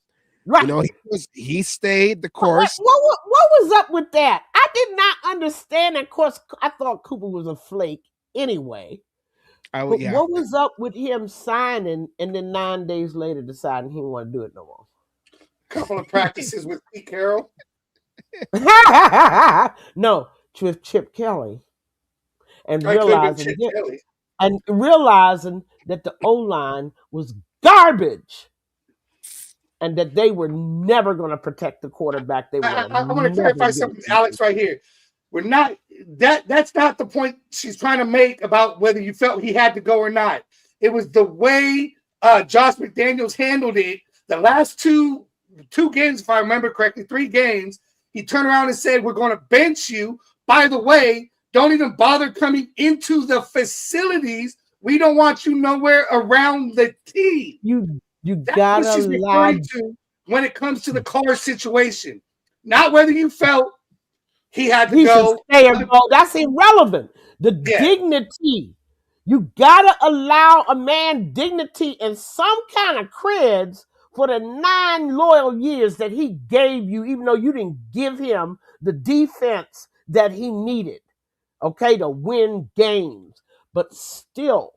Right. He stayed the course. What was up with that? I did not understand. Of course, I thought Cooper was a flake anyway. What was up with him signing and then 9 days later deciding he didn't want to do it no more? Couple of practices with Pete Carroll. No, with Chip Kelly, and realizing that the O-line was garbage. And that they were never going to protect the quarterback. I want to clarify something, Alex, right here. We're not that's not the point she's trying to make about whether you felt he had to go or not. It was the way Josh McDaniels handled it. The last two games, if I remember correctly, 3 games, he turned around and said, "We're going to bench you. By the way, don't even bother coming into the facilities. We don't want you nowhere around the team." You That's gotta what she's allow referring to when it comes to the Carr situation, not whether you felt he had to go. Stay or go. That's irrelevant. The dignity. You gotta allow a man dignity and some kind of creds for the 9 loyal years that he gave you, even though you didn't give him the defense that he needed, okay, to win games. But still,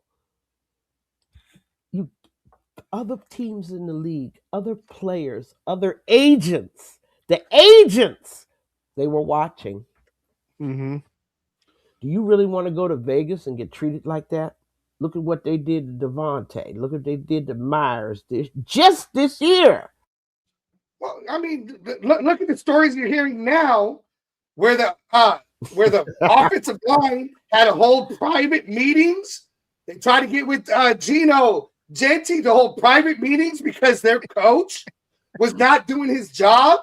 other teams in the league, other players, other agents, they were watching. Mm-hmm. Do you really want to go to Vegas and get treated like that? Look at what they did to Devontae. Look at what they did to Myers just this year. Well, I mean, look at the stories you're hearing now, where the offensive line had to hold private meetings. They tried to get with Gino Genti to hold private meetings because their coach was not doing his job.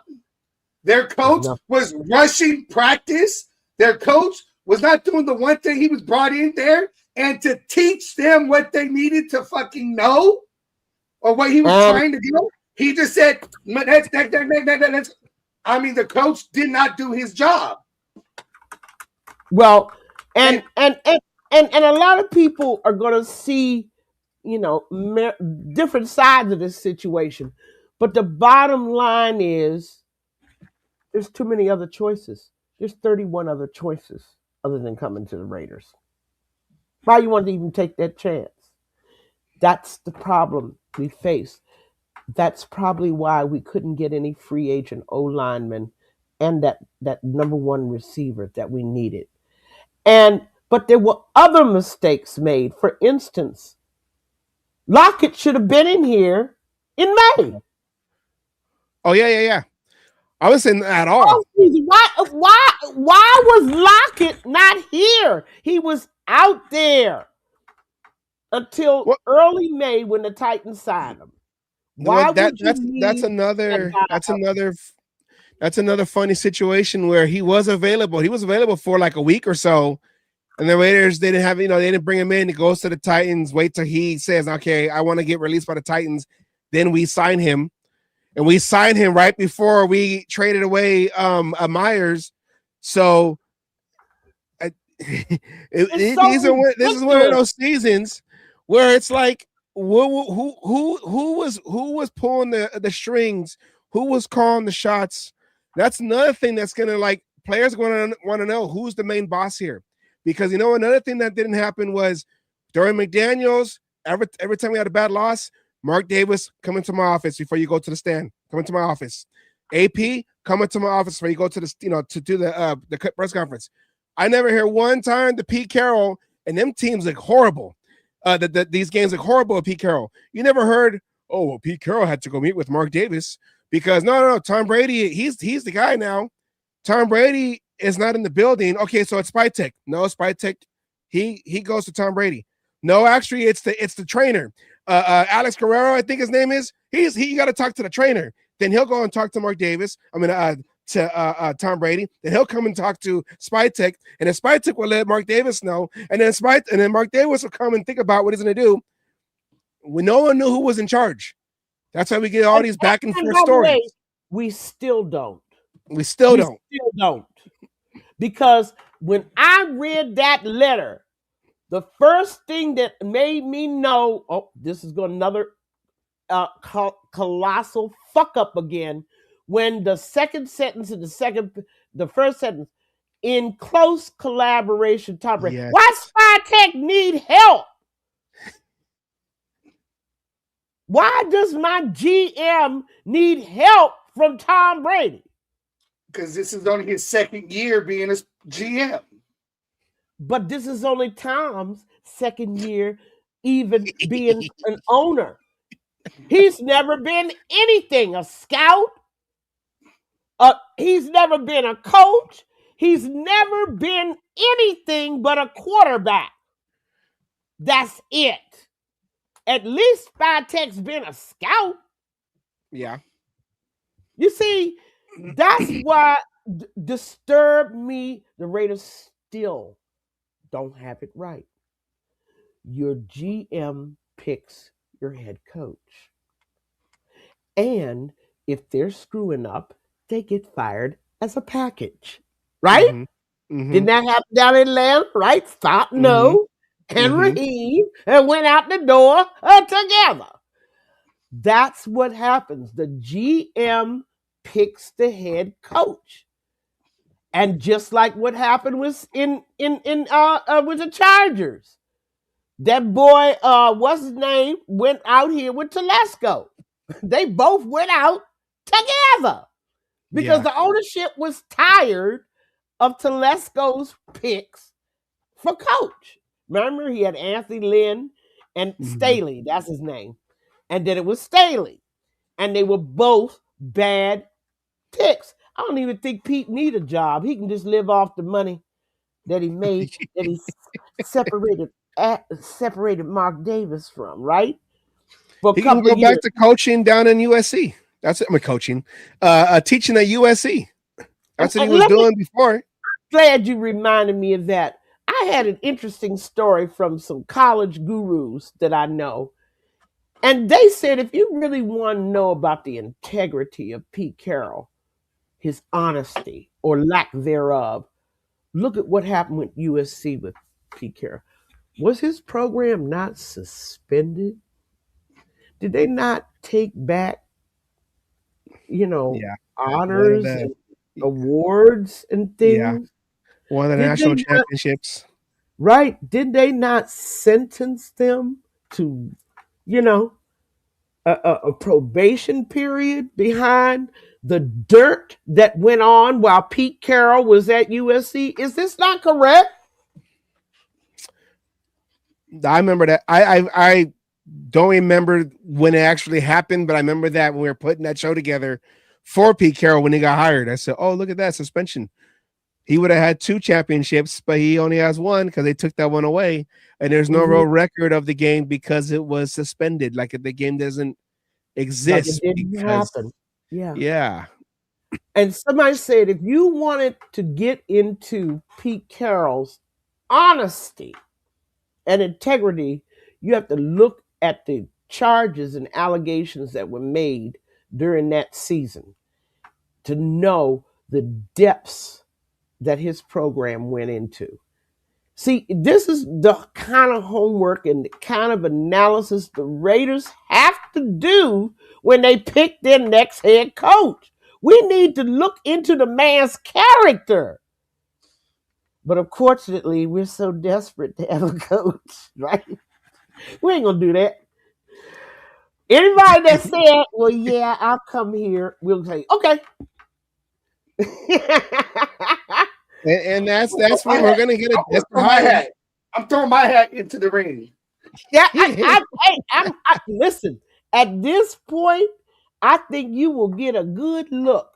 Their coach was rushing practice. Their coach was not doing the one thing he was brought in there and to teach them what they needed to fucking know or what he was trying to do. He just said, that's. I mean, the coach did not do his job. Well, and a lot of people are going to see, different sides of this situation. But the bottom line is there's too many other choices. There's 31 other choices other than coming to the Raiders. Why you want to even take that chance? That's the problem we face. That's probably why we couldn't get any free agent O-linemen and that number 1 receiver that we needed. But there were other mistakes made. For instance, Lockett should have been in here in May. Oh, yeah. I wasn't saying at all. Why was Lockett not here? He was out there until early May when the Titans signed him. That's another funny situation where he was available. He was available for like a week or so, and the Raiders they didn't bring him in. He goes to the Titans. Wait till he says, "Okay, I want to get released by the Titans." Then we sign him, and we signed him right before we traded away Myers. So This is one of those seasons where it's like, who was pulling the strings? Who was calling the shots? That's another thing that's gonna, like, players are gonna want to know who's the main boss here, because you know another thing that didn't happen was during McDaniels. Every time we had a bad loss, Mark Davis, come into my office before you go to the stand. Come into my office. AP, come into my office before you go to the to do the press conference. I never hear one time the Pete Carroll and them teams look horrible. These games look horrible with Pete Carroll. You never heard, oh, well, Pete Carroll had to go meet with Mark Davis because no, Tom Brady, he's the guy now. Tom Brady is not in the building. Okay, so it's Spytek. No, Spytek, he goes to Tom Brady. No, actually, it's the trainer. Alex Guerrero, I think his name is. You got to talk to the trainer. Then he'll go and talk to Mark Davis. To Tom Brady. Then he'll come and talk to Spytek, and then Spytek will let Mark Davis know, and then Mark Davis will come and think about what he's going to do. When no one knew who was in charge. That's why we get all these back and forth stories. We still don't. We still don't. Because when I read that letter, the first thing that made me know, oh, this is going another colossal fuck up again. When the second sentence and the first sentence, in close collaboration, Tom Brady. Yes. Why Spytek need help? Why does my GM need help from Tom Brady? Because this is only his second year being a GM. But this is only Tom's second year even being an owner. He's never been anything, a scout. He's never been a coach. He's never been anything but a quarterback. That's it. At least Spytek's been a scout. Yeah. You see, that's why disturbed me. The Raiders still don't have it right. Your GM picks your head coach. And if they're screwing up, they get fired as a package, right? Mm-hmm. Mm-hmm. Didn't that happen down in Atlanta, right? No, and Raheem and went out the door together. That's what happens. The GM picks the head coach, and just like what happened was with the Chargers, that boy, what's his name, went out here with Telesco. They both went out together. Because the ownership was tired of Telesco's picks for coach. Remember, he had Anthony Lynn and Staley. That's his name. And then it was Staley. And they were both bad picks. I don't even think Pete need a job. He can just live off the money that he made, that he separated Mark Davis from, right? He can go back to coaching down in USC. That's it. I'm coaching, teaching at USC. That's what he was doing before. Glad you reminded me of that. I had an interesting story from some college gurus that I know. And they said, if you really want to know about the integrity of Pete Carroll, his honesty or lack thereof, look at what happened with USC with Pete Carroll. Was his program not suspended? Did they not take back honors and awards and things? Yeah. One of the national championships. Right. Did they not sentence them to, a probation period behind the dirt that went on while Pete Carroll was at USC? Is this not correct? I remember that. I don't remember when it actually happened, but I remember that when we were putting that show together for Pete Carroll when he got hired. I said, oh, look at that suspension. He would have had 2 championships, but he only has 1 because they took that one away. And there's no real record of the game because it was suspended. Like the game doesn't exist. Like it didn't happen. Yeah. Yeah. And somebody said, if you wanted to get into Pete Carroll's honesty and integrity, you have to look at the charges and allegations that were made during that season to know the depths that his program went into. See, this is the kind of homework and the kind of analysis the Raiders have to do when they pick their next head coach. We need to look into the man's character. But unfortunately, we're so desperate to have a coach, right? We ain't going to do that. Anybody that said, well, yeah, I'll come here, we'll say, okay. And that's when we're gonna get a desperate hire. I'm throwing my hat into the ring. Yeah, listen. At this point, I think you will get a good look,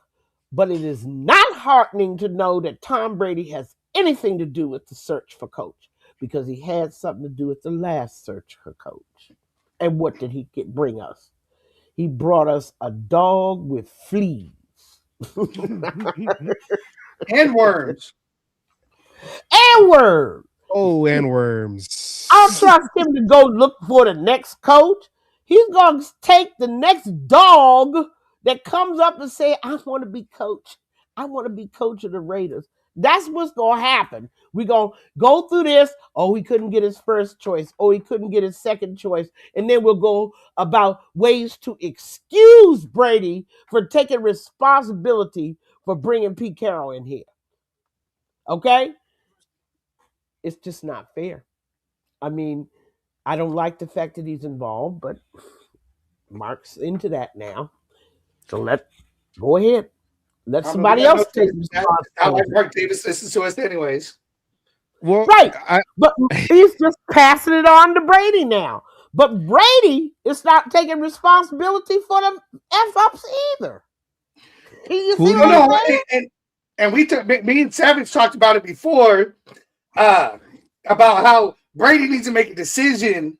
but it is not heartening to know that Tom Brady has anything to do with the search for coach, because he had something to do with the last search for coach. And what did he bring us? He brought us a dog with fleas and worms. And worms. Oh, and worms. I'll trust him to go look for the next coach. He's going to take the next dog that comes up and say, I want to be coach. I want to be coach of the Raiders. That's what's going to happen. We're going to go through this. Oh, he couldn't get his first choice. Oh, he couldn't get his second choice. And then we'll go about ways to excuse Brady for taking responsibility for bringing Pete Carroll in here. Okay? It's just not fair. I mean, I don't like the fact that he's involved, but Mark's into that now. So go ahead. Let somebody else take responsibility. I like Mark Davis listens to us anyways. Well, right. But he's just passing it on to Brady now. But Brady is not taking responsibility for the F-ups either. You see what I'm saying? And me and Savage talked about it before, about how Brady needs to make a decision.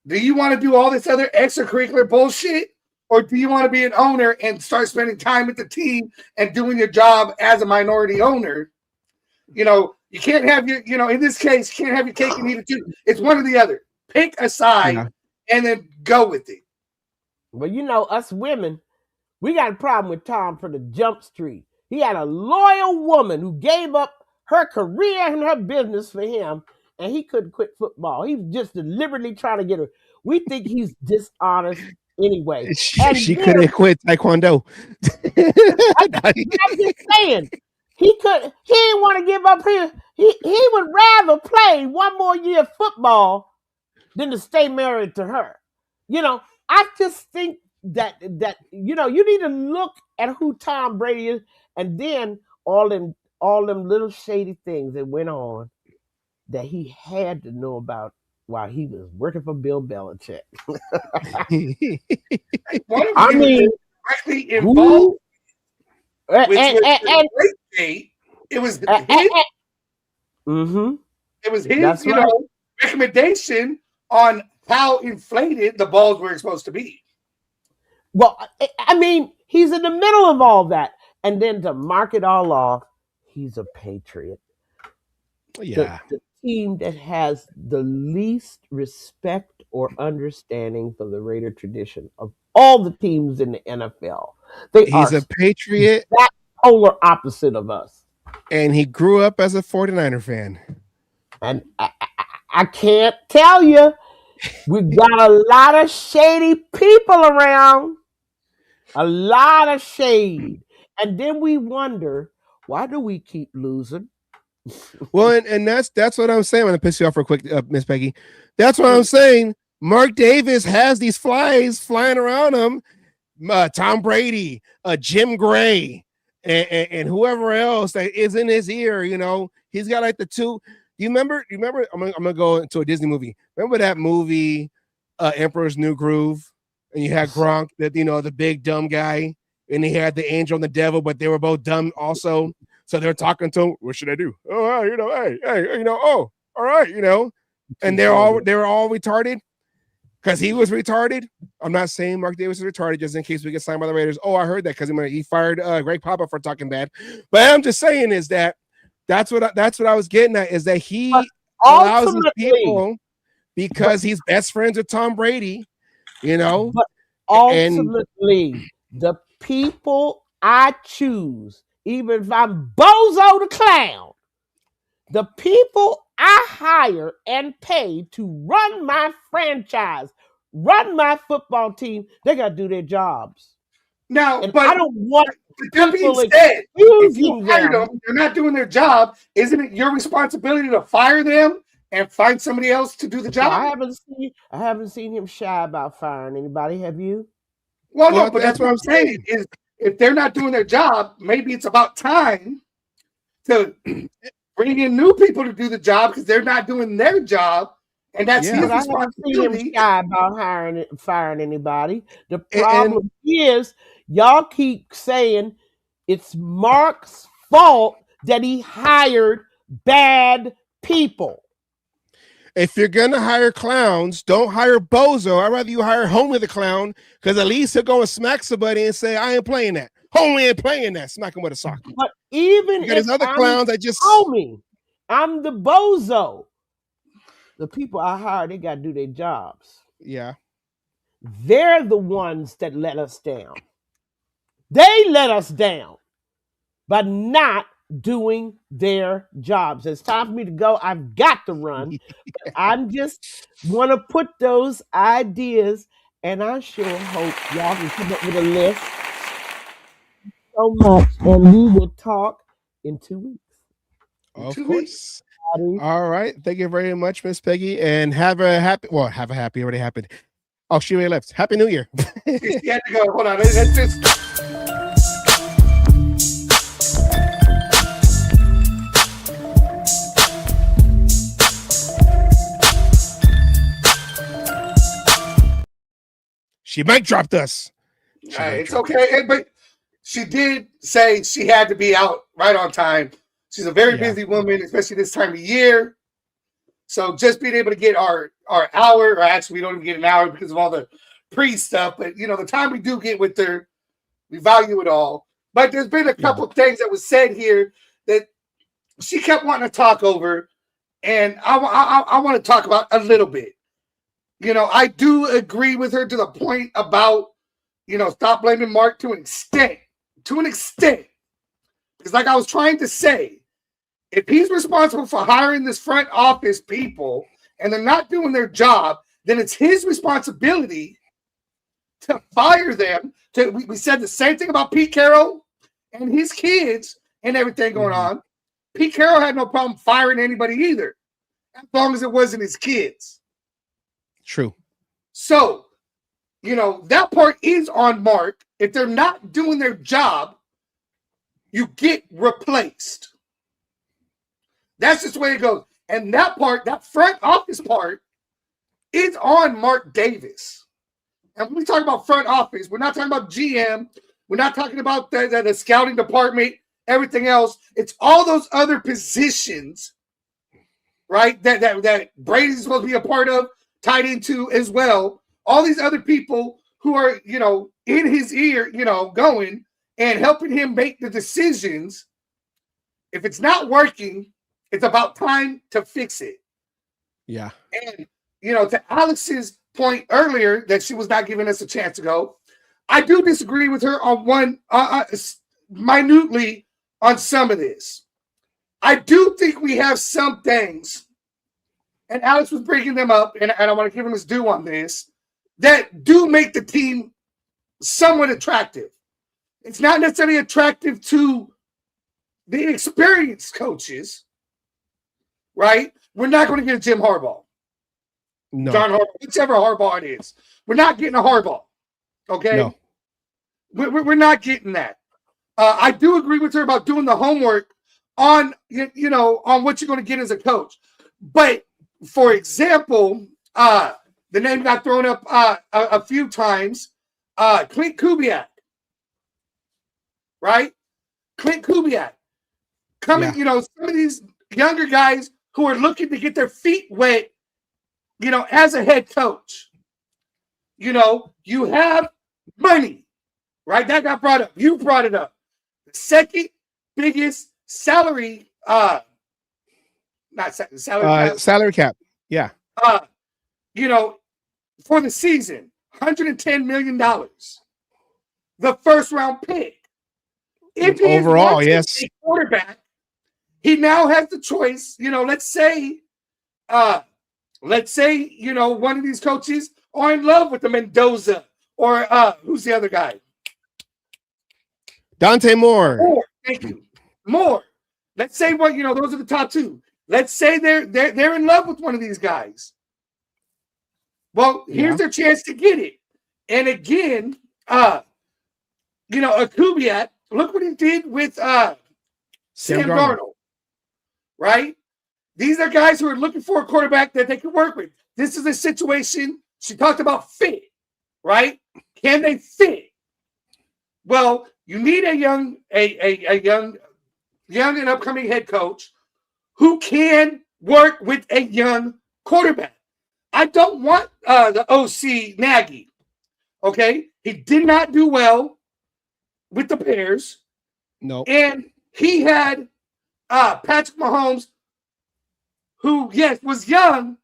Do you want to do all this other extracurricular bullshit, or do you want to be an owner and start spending time with the team and doing your job as a minority owner? You know, you can't have in this case, you can't have your cake and eat it too. It's one or the other. Pick a side and then go with it. Well, us women, we got a problem with Tom from the jump street. He had a loyal woman who gave up her career and her business for him, and he couldn't quit football. He was just deliberately trying to get her. We think he's dishonest anyway. She couldn't quit Taekwondo. I'm just saying. He didn't want to give up his. He would rather play one more year of football than to stay married to her. I just think that you need to look at who Tom Brady is, and then all them little shady things that went on that he had to know about while he was working for Bill Belichick. I mean, directly involved with it was his. It was his, recommendation on how inflated the balls were supposed to be. Well, I mean, he's in the middle of all that, and then to mark it all off, he's a Patriot. Yeah. The team that has the least respect or understanding for the Raider tradition of all the teams in the NFL. He's a Patriot. That polar opposite of us. And he grew up as a 49er fan. And I can't tell you, we got a lot of shady people around. A lot of shade. And then we wonder, why do we keep losing? Well, and that's what I'm saying. I'm going to piss you off real quick, Miss Peggy. That's what I'm saying. Mark Davis has these flies flying around him. Tom Brady, Jim Gray, and whoever else that is in his ear. He's got like the two. Do you remember? I'm gonna go into a Disney movie. Remember that movie, Emperor's New Groove, and you had Gronk, that the big dumb guy, and he had the angel and the devil, but they were both dumb also. So they're talking to him. What should I do? Oh, hey, oh, all right, and they're all retarded because he was retarded. I'm not saying Mark Davis is retarded, just in case we get signed by the Raiders. Oh, I heard that because he fired Greg Papa for talking bad. But I'm just saying is that's what I was getting at, is that he allows these people because he's best friends with Tom Brady, But ultimately, the people I choose, even if I'm Bozo the Clown, the people I hire and pay to run my franchise, run my football team, they got to do their jobs. Now, And but I don't want that being people said, if you accusing hire them. them, they're not doing their job. Isn't it your responsibility to fire them and find somebody else to do the job? Well, I haven't seen him shy about firing anybody. Have you? Well, no, but that's what I'm saying is if they're not doing their job, maybe it's about time to bring in new people to do the job because they're not doing their job, and that's his But I haven't seen him responsibility. shy about firing anybody. The problem is y'all keep saying it's Mark's fault that he hired bad people. If you're gonna hire clowns, don't hire Bozo. I'd rather you hire Homie the clown, because at least he'll go and smack somebody and say, "I ain't playing that." Homie ain't playing that. Smack him with a sock. But even if other clowns, I just Homie, I'm the Bozo. The people I hire, they got to do their jobs. Yeah. They're the ones that let us down. They let us down by not doing their jobs. It's time for me to go. I've got to run. But I'm just want to put those ideas, and I sure hope y'all can come up with a list. So much, and we will talk in 2 weeks. Of course. All right. Thank you very much, Miss Peggy, and have a happy. Already happened. Oh, she already left. Happy New Year. She had to go. Hold on. Let's just. She mic dropped us. It's okay, but she did say she had to be out right on time. She's a very busy woman, especially this time of year. So just being able to get our hour, or actually we don't even get an hour because of all the pre stuff, but the time we do get with her, we value it all. But there's been a couple things that was said here that she kept wanting to talk over, and I want to talk about a little bit. I do agree with her to the point about, stop blaming Mark to an extent. Because like I was trying to say, if he's responsible for hiring this front office people and they're not doing their job, then it's his responsibility to fire them. We said the same thing about Pete Carroll and his kids and everything going on. Pete Carroll had no problem firing anybody either, as long as it wasn't his kids. True. So, that part is on Mark. If they're not doing their job, you get replaced. That's just the way it goes. And that part, that front office part, is on Mark Davis. And when we talk about front office, we're not talking about GM. We're not talking about the scouting department, everything else. It's all those other positions, right, that Brady's supposed to be a part of, tied into as well. All these other people who are, in his ear, going and helping him make the decisions. If it's not working, it's about time to fix it. Yeah. And, to Alex's point earlier that she was not giving us a chance to go, I do disagree with her on one, minutely on some of this. I do think we have some things, and Alex was bringing them up, and I want to give him his due on this, that do make the team somewhat attractive. It's not necessarily attractive to the experienced coaches, right? We're not going to get a Jim Harbaugh. No. John Harbaugh, whichever Harbaugh it is. We're not getting a Harbaugh, okay? No. We're not getting that. I do agree with her about doing the homework on, on what you're going to get as a coach. But, for example, the name got thrown up a few times, Clint Kubiak, right? Clint Kubiak. Coming, some of these younger guys who are looking to get their feet wet, as a head coach. You have money, right? That got brought up. You brought it up. The second biggest salary, salary cap. Yeah. For the season, $110 million. The first round pick. If he overall, yes, a quarterback, he now has the choice. Let's say let's say, you know, one of these coaches are in love with the Mendoza or who's the other guy? Dante Moore. Thank you. Moore. Let's say what, you know, those are the top two. Let's say they're in love with one of these guys. Well, here's their chance to get it. And again, you know, Kubiak, look what he did with Sam Darnold. Right? These are guys who are looking for a quarterback that they can work with. This is a situation. She talked about fit, right? Can they fit? Well, you need a young and upcoming head coach who can work with a young quarterback. I don't want the OC Nagy. Okay, he did not do well with the Bears. No, and he had Patrick Mahomes, who was young,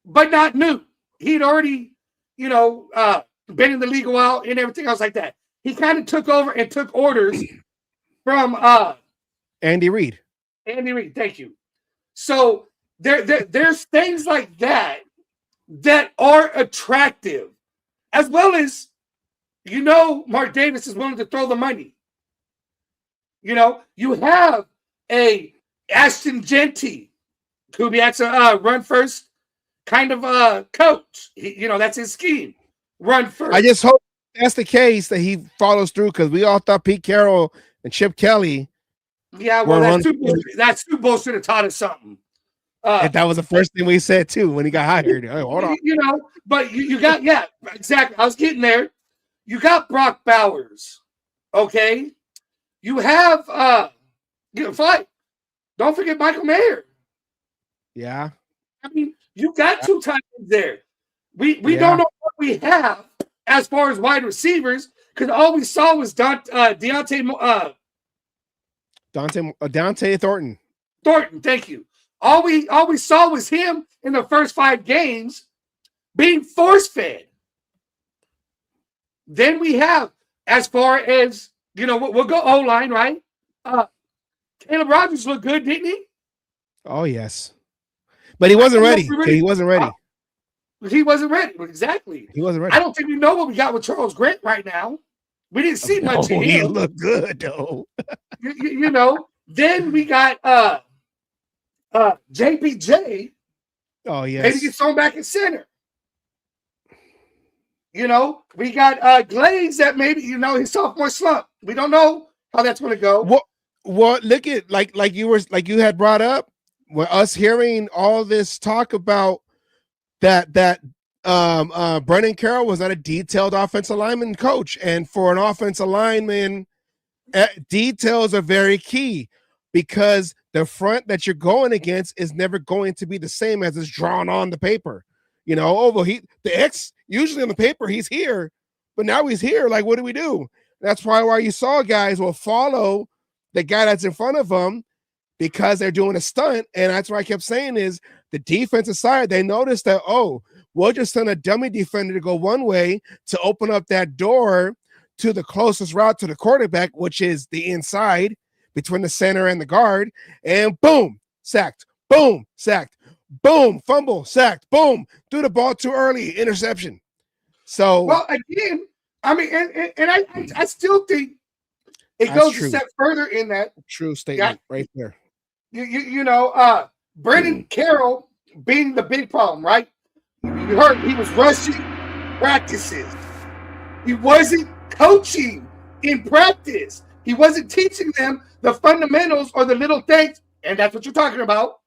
but not new. He'd already, you know, been in the league a while and everything else like that. He kind of took over and took orders from Andy Reid. Andy Reid, thank you. So there's things like that that are attractive, as well as, you know, Mark Davis is willing to throw the money. You know, you have a Ashton Genty, Kubiak's a run first kind of coach. You know, that's his scheme. Run first. I just hope that's the case, that he follows through, because we all thought Pete Carroll and Chip Kelly. Yeah, well, that Super Bowl should have taught us something. And that was the first thing we said too when he got hired. Hey, hold on. You know, but you got, exactly. I was getting there. You got Brock Bowers. Okay. You have fight. Don't forget Michael Mayer. Yeah. I mean, you got two tight ends there. We don't know what we have as far as wide receivers, because all we saw was Dante Thornton. Thornton, thank you. All we saw was him in the first 5 games being force-fed. Then we have, as far as, you know, we'll go O-line, right? Caleb Rogers looked good, didn't he? Oh, yes. But he wasn't ready. He wasn't ready. He wasn't ready. Exactly. He wasn't ready. I don't think we know what we got with Charles Grant right now. We didn't see much of him. He looked good, though. you know, then we got JPJ. Oh, yes. Maybe get thrown back at center. You know, we got Glaze that maybe, you know, his sophomore slump. We don't know how that's going to go. Well, look at like you had brought up, with us hearing all this talk about that Brennan Carroll was not a detailed offensive lineman coach, and for an offensive lineman, details are very key, because the front that you're going against is never going to be the same as it's drawn on the paper. You know, the X usually on the paper he's here, but now he's here. Like, what do we do? That's probably why you saw guys will follow the guy that's in front of them, because they're doing a stunt. And that's what I kept saying is the defensive side, they noticed that, oh, we'll just send a dummy defender to go one way to open up that door to the closest route to the quarterback, which is the inside between the center and the guard. And boom, sacked. Boom, sacked. Boom, fumble, sacked. Boom, threw the ball too early, interception. So, well, again, I mean, and I still think it goes a step further in that. True statement right there. You know, Brennan Carroll being the big problem, right? You heard he was rushing practices. He wasn't coaching in practice. He wasn't teaching them the fundamentals or the little things, and that's what you're talking about.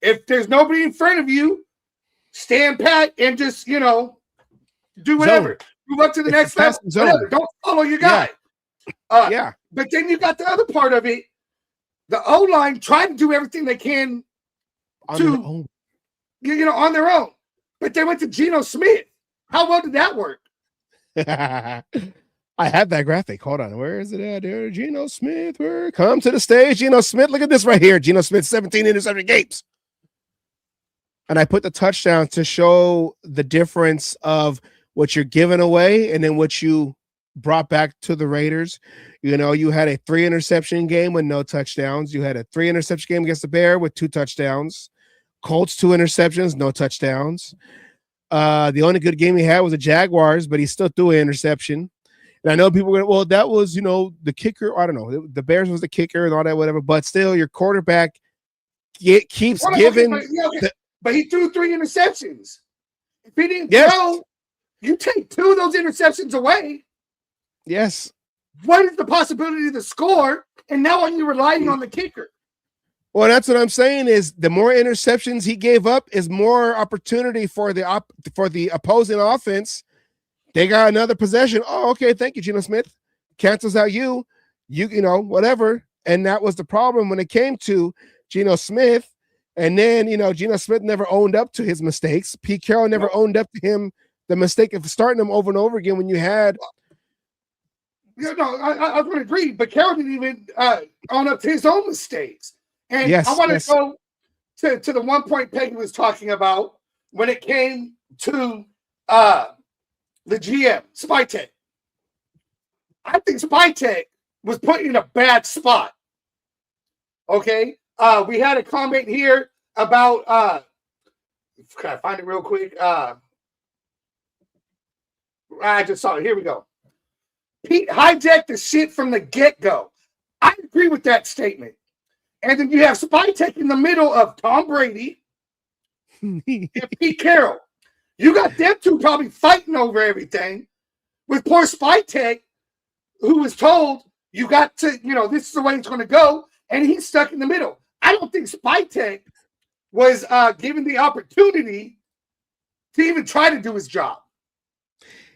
If there's nobody in front of you, stand pat and just, you know, do whatever. Move up to the next level. Whatever. Don't follow your guy. But then you got the other part of it. The O-line tried to do everything they can on their own. But they went to Geno Smith. How well did that work? I have that graphic. Hold on. Where is it at? There, Geno Smith. Come to the stage, Geno Smith. Look at this right here. Geno Smith, 17 interception games. And I put the touchdown to show the difference of what you're giving away and then what you brought back to the Raiders. You know, you had a 3 interception game with no touchdowns. You had a 3 interception game against the Bear with 2 touchdowns. Colts 2 interceptions, no touchdowns. The only good game he had was the Jaguars, but he still threw an interception. And I know people were going, well, that was, the kicker. I don't know. The Bears was the kicker and all that, whatever. But still, your quarterback keeps giving. But he threw 3 interceptions. If he didn't throw, you take 2 of those interceptions away. Yes. What is the possibility to score? And now are you relying on the kicker? Well, that's what I'm saying is the more interceptions he gave up is more opportunity for the opposing offense. They got another possession. Oh, okay. Thank you, Geno Smith. Cancels out you whatever. And that was the problem when it came to Geno Smith. And then, Geno Smith never owned up to his mistakes. Pete Carroll never owned up to him the mistake of starting him over and over again when you had. I was going to agree, but Carroll didn't even own up to his own mistakes. And I want to go to the one point Peggy was talking about when it came to the GM, Spytek. I think Spytek was put in a bad spot. Okay? We had a comment here about can I find it real quick? I just saw it. Here we go. Pete hijacked the shit from the get-go. I agree with that statement. And then you have Spytek in the middle of Tom Brady and Pete Carroll. You got them two probably fighting over everything with poor Spytek, who was told, you got to, this is the way it's going to go. And he's stuck in the middle. I don't think Spytek was given the opportunity to even try to do his job.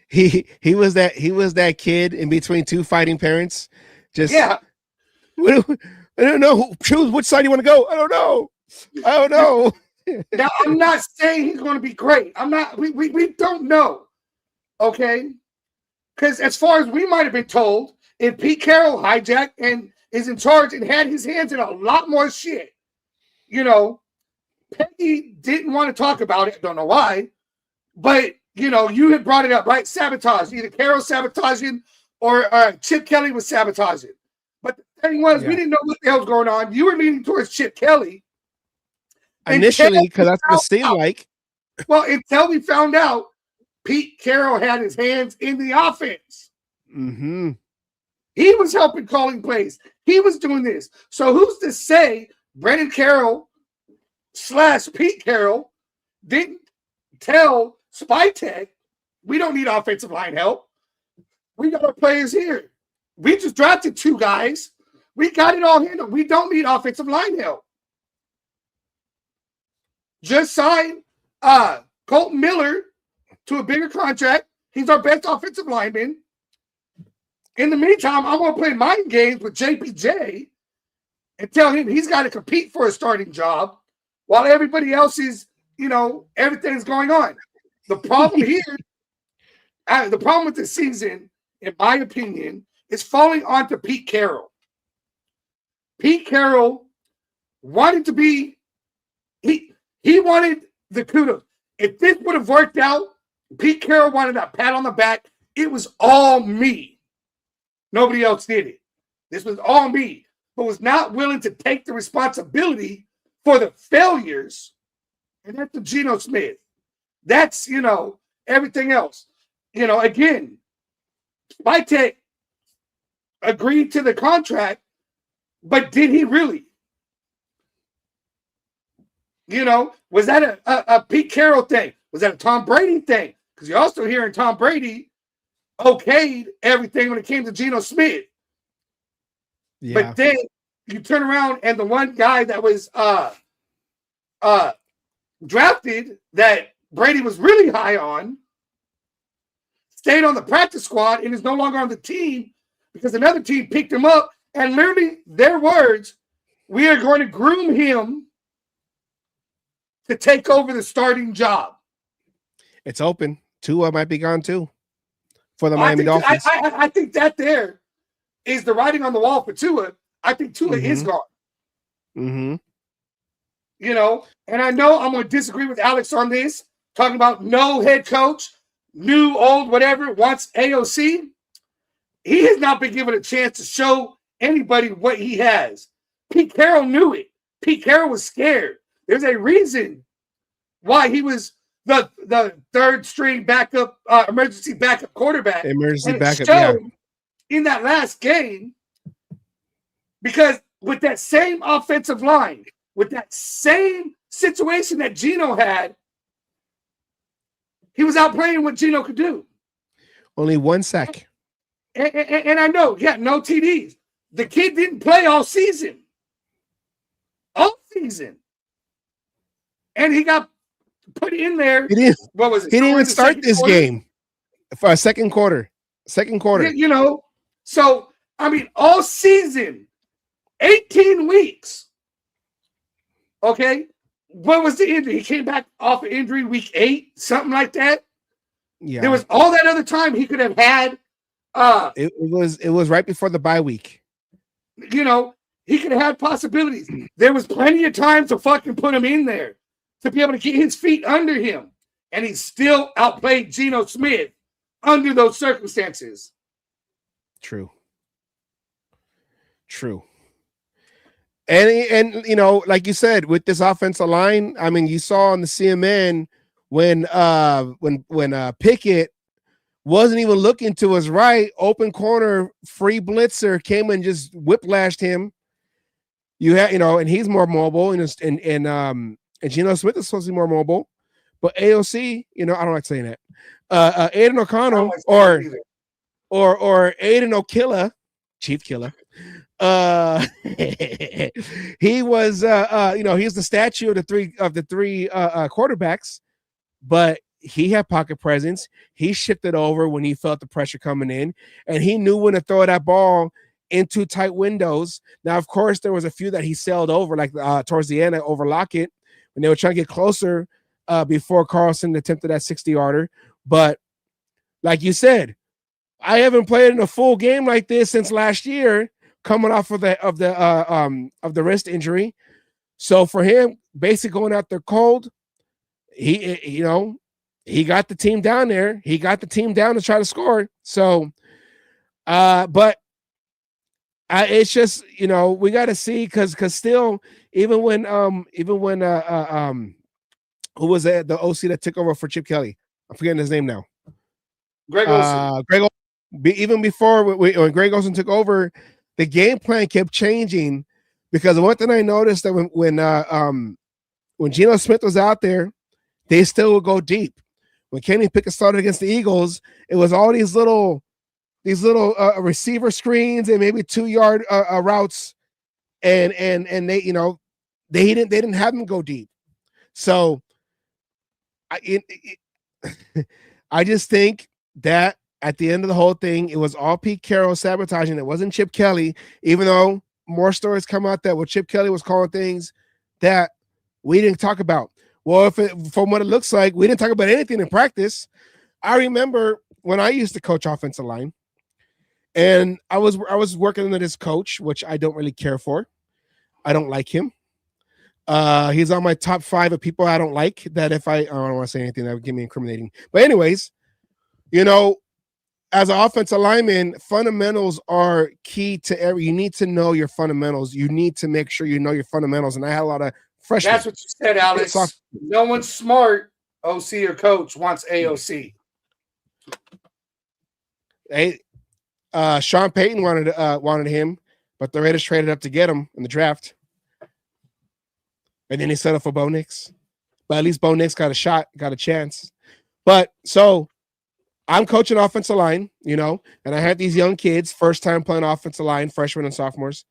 He was that kid in between 2 fighting parents. I don't know. Choose which side you want to go. I don't know. Now, I'm not saying he's going to be great. I'm not. We don't know. Okay, because as far as we might have been told, if Pete Carroll hijacked and is in charge and had his hands in a lot more shit, Peggy didn't want to talk about it. I don't know why, but you had brought it up, right? Sabotage. Either Carroll sabotaging or Chip Kelly was sabotaging. But the thing was, we didn't know what the hell was going on. You were leaning towards Chip Kelly. Initially, because that's what it seemed like. Well, until we found out Pete Carroll had his hands in the offense. Mm-hmm. He was helping calling plays. He was doing this. So who's to say Brendan Carroll / Pete Carroll didn't tell Spytek, we don't need offensive line help. We got our players here. We just drafted 2 guys. We got it all handled. We don't need offensive line help. Just sign Colton Miller to a bigger contract. He's our best offensive lineman. In the meantime, I'm going to play mind games with JPJ and tell him he's got to compete for a starting job while everybody else is, everything's going on. The problem here, the problem with the season, in my opinion, is falling onto Pete Carroll. Pete Carroll wanted to be, he wanted the kudos. If this would have worked out, Pete Carroll wanted a pat on the back. It was all me. Nobody else did it. This was all me, but was not willing to take the responsibility for the failures. And that's the Geno Smith. That's, everything else. Again, Spytek agreed to the contract, but did he really? Was that a Pete Carroll thing? Was that a Tom Brady thing? Because you're also hearing Tom Brady okayed everything when it came to Geno Smith. Yeah. But then you turn around and the one guy that was drafted that Brady was really high on stayed on the practice squad and is no longer on the team because another team picked him up and literally their words, we are going to groom him to take over the starting job. It's open. Tua might be gone too for the Miami Dolphins. I think that there is the writing on the wall for Tua. I think Tua is gone. Mm-hmm. And I know I'm going to disagree with Alex on this, talking about no head coach, new, old, whatever, wants AOC. He has not been given a chance to show anybody what he has. Pete Carroll knew it. Pete Carroll was scared. There's a reason why he was the third string backup, emergency backup quarterback. Emergency backup, yeah. In that last game, because with that same offensive line, with that same situation that Geno had, he was outplaying what Geno could do. Only 1 sack. And I know, yeah, no TDs. The kid didn't play all season. All season. And he got put in there. What was it? He didn't even start this game for a second quarter. Second quarter. You know, so, I mean, all season, 18 weeks. Okay. What was the injury? He came back off of injury week 8, something like that. Yeah. There was all that other time he could have had. It was right before the bye week. You know, he could have had possibilities. There was plenty of time to fucking put him in there to be able to get his feet under him. And he still outplayed Geno Smith under those circumstances. True. And you know, like you said, with this offensive line, I mean, you saw on the CMN when Pickett wasn't even looking to his right, open corner, free blitzer came and just whiplashed him. You had, you know, and he's more mobile, and Geno Smith is supposed to be more mobile, but AOC, you know, I don't like saying that. Aiden O'Connell or Aiden O'Killa, Chief Killer. He was you know, he's the statue of the three quarterbacks, but he had pocket presence. He shifted over when he felt the pressure coming in, and he knew when to throw that ball into tight windows. Now, of course, there was a few that he sailed over, like towards the end over Lockett when they were trying to get closer before Carlson attempted that 60-yarder. But like you said, I haven't played in a full game like this since last year, coming off of the wrist injury. So for him, basically going out there cold, he got the team down there. He got the team down to try to score. So, but it's just, you know, we got to see because still, even when who was the OC that took over for Chip Kelly? I'm forgetting his name now. Greg Olsen. Even before when Greg Olsen took over, the game plan kept changing because one thing I noticed that when Geno Smith was out there, they still would go deep. When Kenny Pickett started against the Eagles, it was all these little receiver screens and maybe 2-yard routes, and they, you know, they didn't have them go deep. So I just think that at the end of the whole thing, it was all Pete Carroll sabotaging. It wasn't Chip Kelly, even though more stories come out that Chip Kelly was calling things that we didn't talk about. Well, from what it looks like, we didn't talk about anything in practice. I remember when I used to coach offensive line, and I was working under this coach, which I don't really care for. I don't like him. He's on my top 5 of people I don't like. That if I don't want to say anything that would give me incriminating. But anyways, you know, as an offensive lineman, fundamentals are key to you need to know your fundamentals. You need to make sure you know your fundamentals. And I had a lot of freshmen. That's what you said, Alex. No one smart, OC or coach, wants AOC. Hey, Sean Payton wanted him, but the Raiders traded up to get him in the draft. And then he settled for Bo Nix. But at least Bo Nix got a shot, got a chance. But so I'm coaching offensive line, you know, and I had these young kids, first time playing offensive line, freshmen and sophomores.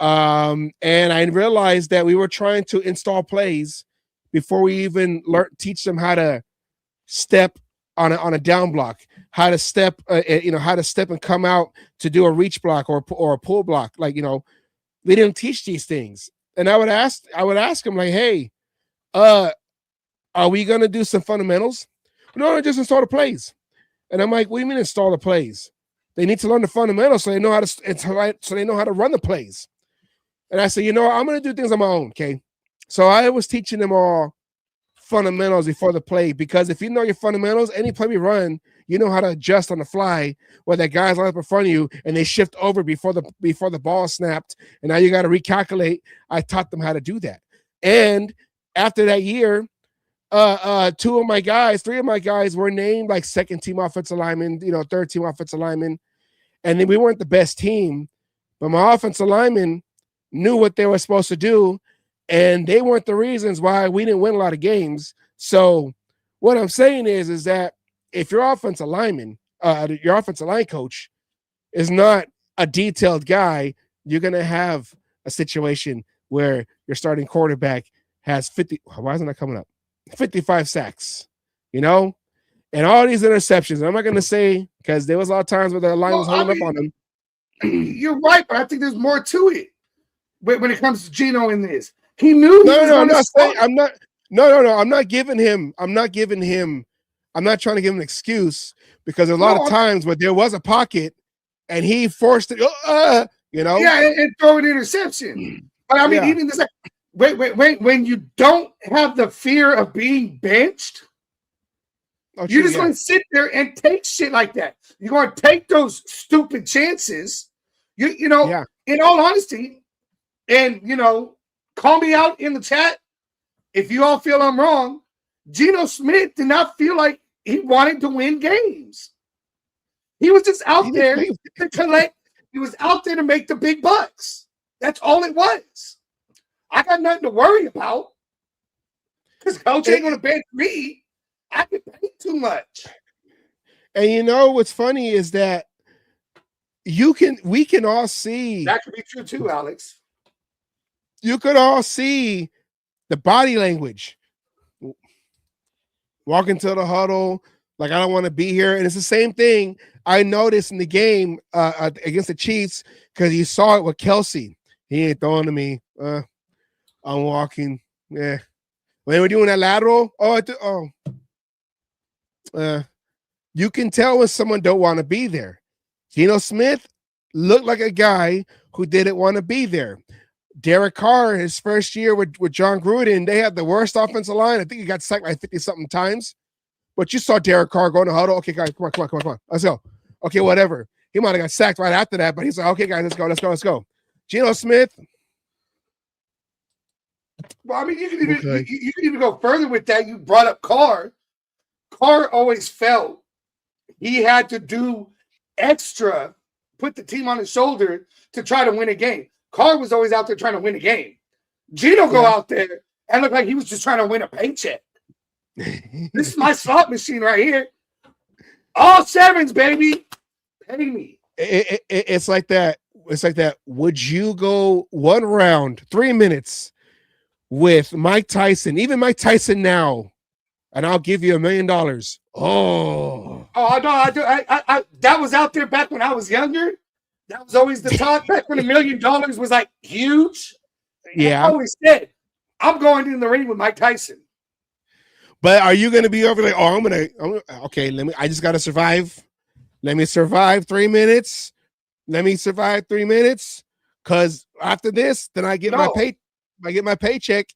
And I realized that we were trying to install plays before we even teach them how to step on a down block, how to step, how to step and come out to do a reach block or a pull block. Like, you know, we didn't teach these things. And I would ask them like, hey, are we going to do some fundamentals? No, just install the plays. And I'm like, what do you mean install the plays? They need to learn the fundamentals so they know how to run the plays. And I said, you know, I'm going to do things on my own, okay? So I was teaching them all fundamentals before the play, because if you know your fundamentals, any play we run, you know how to adjust on the fly, where that guy's lined up in front of you and they shift over before the ball snapped, and now you got to recalculate. I taught them how to do that. And after that year, three of my guys were named like second team offensive linemen, third team offensive linemen. And then we weren't the best team, but my offensive linemen knew what they were supposed to do. And they weren't the reasons why we didn't win a lot of games. So what I'm saying is that if your offensive lineman, your offensive line coach is not a detailed guy, you're going to have a situation where your starting quarterback has 50. Why isn't that coming up? 55 sacks, and all these interceptions. I'm not going to say because there was a lot of times where the line was holding up on him. You're right, but I think there's more to it when it comes to Geno in this. He knew. I'm not giving him. I'm not trying to give him an excuse because a lot of times where there was a pocket and he forced it. Yeah, and throw an interception. But I mean, even this, when you don't have the fear of being benched, you're just going to sit there and take shit like that. You're going to take those stupid chances. In all honesty, and call me out in the chat if you all feel I'm wrong. Geno Smith did not feel like he wanted to win games. He was just out there to collect. He was out there to make the big bucks. That's all it was. I got nothing to worry about because coach ain't going to bench me. I get paid too much. And what's funny is that we can all see that could be true too, Alex. You could all see the body language. Walking to the huddle, like I don't want to be here. And it's the same thing I noticed in the game against the Chiefs because you saw it with Kelsey. He ain't throwing to me. I'm walking. Yeah. When we're doing that lateral, you can tell when someone don't want to be there. Geno Smith looked like a guy who didn't want to be there. Derek Carr, his first year with John Gruden, they had the worst offensive line. I think he got sacked like 50-something times. But you saw Derek Carr go in the huddle. Okay, guys, come on. Let's go. Okay, whatever. He might have got sacked right after that, but he's like, okay, guys, let's go. Geno Smith. Well, I mean, you can even go further with that. You brought up Carr. Carr always felt he had to do extra, put the team on his shoulder to try to win a game. Carr was always out there trying to win a game. Geno go out there and look like he was just trying to win a paycheck. This is my slot machine right here. All sevens, baby. Pay me. It's like that. It's like that. Would you go one round, 3 minutes with Mike Tyson, even Mike Tyson now, and I'll give you $1 million? Oh, no, I do. I that was out there back when I was younger. That was always the talk back when $1 million was like huge. Yeah. I always said, I'm going in the ring with Mike Tyson. But are you going to be over like, okay, I just got to survive. Let me survive 3 minutes. Because after this, then I get my paycheck.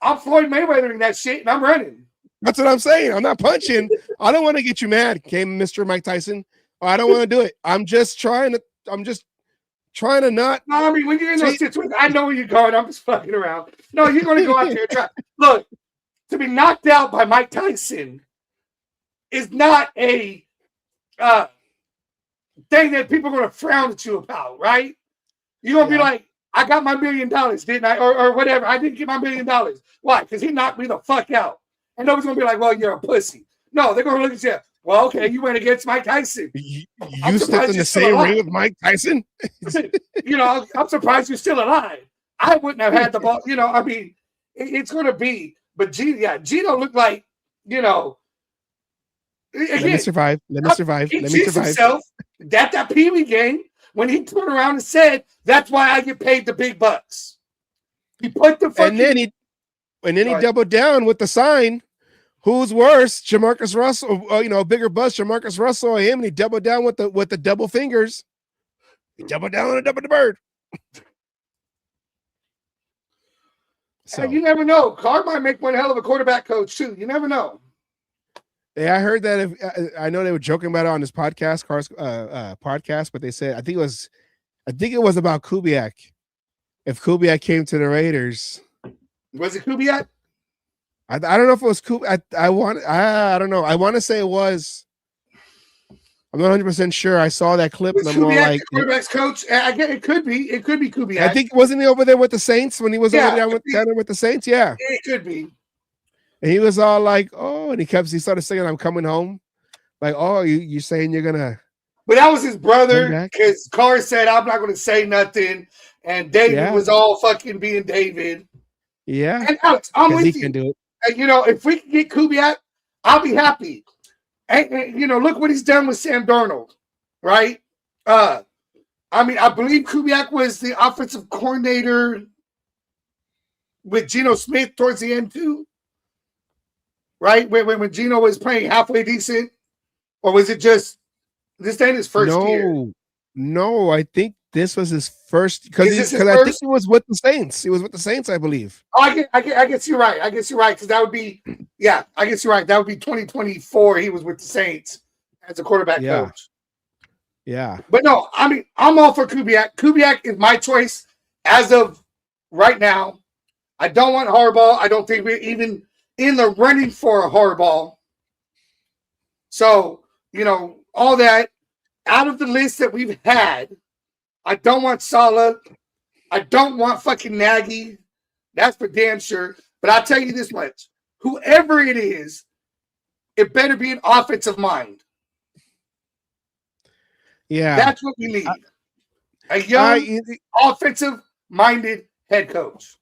I'm Floyd Mayweather in that shit, and I'm running. That's what I'm saying. I'm not punching. I don't want to get you mad, okay, Mr. Mike Tyson. I don't want to do it. I'm just trying to not. No, I mean, when you're in those situations, I know where you're going. I'm just fucking around. No, you're going to go out there and try. Look, to be knocked out by Mike Tyson is not a thing that people are going to frown at you about, right? You're going to be like, I got my $1 million, didn't I? Or whatever. I didn't get my $1 million. Why? Because he knocked me the fuck out. And nobody's going to be like, well, you're a pussy. No, they're going to look at you. Well, okay, you went against Mike Tyson. You stepped in the same ring with Mike Tyson? I'm surprised you're still alive. I wouldn't have had the ball. I mean, it's going to be. But Geno looked like, again, let me survive. Himself, that Pee Wee game, when he turned around and said, that's why I get paid the big bucks. He put the fucking... And then he doubled down with the sign. Who's worse, Jamarcus Russell? Bigger bust, Jamarcus Russell or him, and he doubled down with the double fingers. He doubled down on a double the bird. So you never know. Carr might make one hell of a quarterback coach too. You never know. Yeah, I heard that. I know they were joking about it on this podcast, Carr's podcast, but they said I think it was about Kubiak. If Kubiak came to the Raiders, Was it Kubiak? I don't know if it was Kubiak. I don't know. I want to say it was. I'm not 100% sure. I saw that clip Was and I'm more Kubiak like the quarterback's coach? I get it. Could be. It could be Kubiak. I think wasn't he over there with the Saints when he was over there down there with the Saints? Yeah. It could be. And he was all like, "Oh," and he started saying, "I'm coming home." Like, "Oh, you saying you're gonna?" But that was his brother because Carr said, "I'm not going to say nothing," and David was all fucking being David. Yeah. And Alex, I'm with you. Can do it. And, if we can get Kubiak, I'll be happy. And look what he's done with Sam Darnold, right? I believe Kubiak was the offensive coordinator with Geno Smith towards the end too, right? When Geno was playing halfway decent, or was it just this ain't his first year? No, I think this was his first because I think he was with the Saints. He was with the Saints, I believe. Oh, I guess you're right. Because that would be, I guess you're right. That would be 2024. He was with the Saints as a quarterback coach. Yeah. But no, I'm all for Kubiak. Kubiak is my choice as of right now. I don't want Harbaugh. I don't think we're even in the running for a Harbaugh. So, all that out of the list that we've had, I don't want Saleh. I don't want fucking Nagy. That's for damn sure. But I'll tell you this much. Whoever it is, it better be an offensive mind. Yeah. That's what we need. A young, offensive-minded head coach.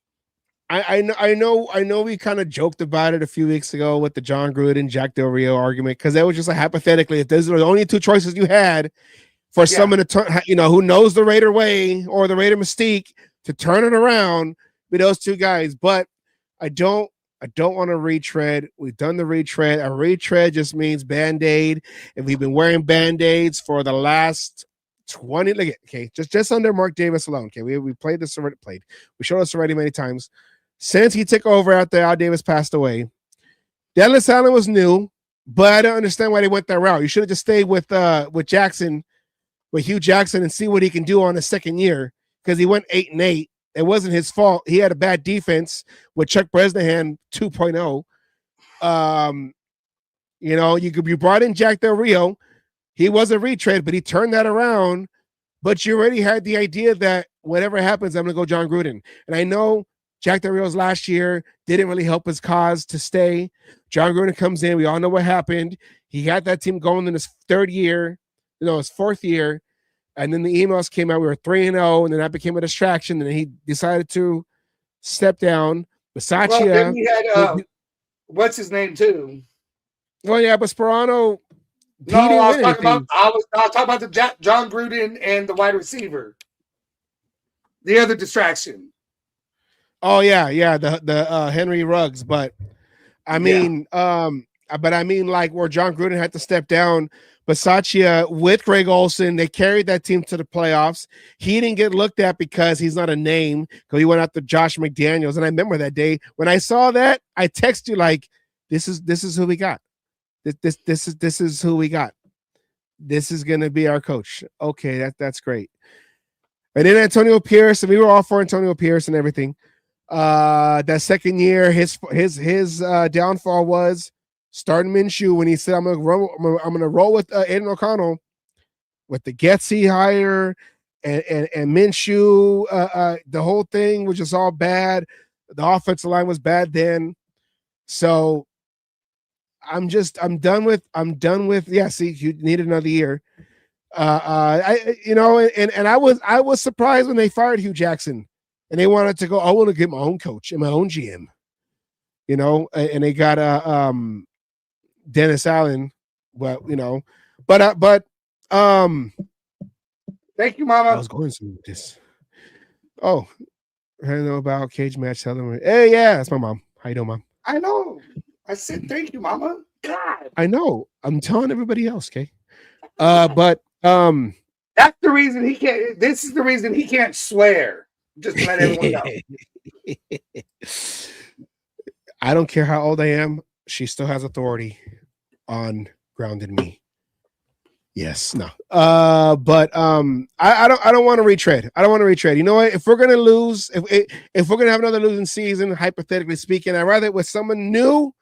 I know we kind of joked about it a few weeks ago with the John Gruden, Jack Del Rio argument, because that was just hypothetically, if those were the only two choices you had for someone to turn, who knows the Raider way or the Raider mystique to turn it around with those two guys. But I don't want to retread. We've done the retread. A retread just means Band-Aid. And we've been wearing Band-Aids for the last 20, just under Mark Davis alone. Okay, we played this already. We showed us already many times. Since he took over after Al Davis passed away, Dallas Allen was new, but I don't understand why they went that route. You should have just stayed with Jackson, with Hugh Jackson, and see what he can do on his second year, because he went 8-8. It wasn't his fault. He had a bad defense with Chuck Bresnahan 2.0. You brought in Jack Del Rio. He was a retread, but he turned that around. But you already had the idea that whatever happens, I'm going to go John Gruden. And I know Jack Del Rio's last year didn't really help his cause to stay. John Gruden comes in. We all know what happened. He had that team going in his his fourth year. And then the emails came out. We were 3-0, and then that became a distraction. And then he decided to step down. Bisaccia. Well, then we had what's his name too? Well, yeah, but Sperano. No, I was talking about the John Gruden and the wide receiver. The other distraction. Oh yeah, the Henry Ruggs. But I mean, like where John Gruden had to step down. Bisaccia with Greg Olsen, they carried that team to the playoffs. He didn't get looked at because he's not a name, because he went after Josh McDaniels. And I remember that day when I saw that, I texted you like, "This is who we got. This is who we got. This is gonna be our coach." Okay, that's great. And then Antonio Pierce, and we were all for Antonio Pierce and everything. That second year, his downfall was starting Minshew when he said, I'm gonna roll with Aiden O'Connell with the Getsy hire and Minshew. The whole thing was just all bad. The offensive line was bad then. So I'm done with see, you needed another year. I was surprised when they fired Hugh Jackson and they wanted to go, I want to get my own coach and my own GM, and they got Dennis Allen, but thank you, Mama. I was going to this. Oh, I don't know about Cage Match. Hey, yeah, that's my mom. How you doing, Mom? I know. I said thank you, Mama. God. I know. I'm telling everybody else, okay? But that's the reason he can't. This is the reason he can't swear. Just to let everyone know. I don't care how old I am. She still has authority on Grounded Me. Yes, no. But I don't want to retread. I don't want to retread. You know what? If we're gonna lose, if we're gonna have another losing season, hypothetically speaking, I'd rather it with someone new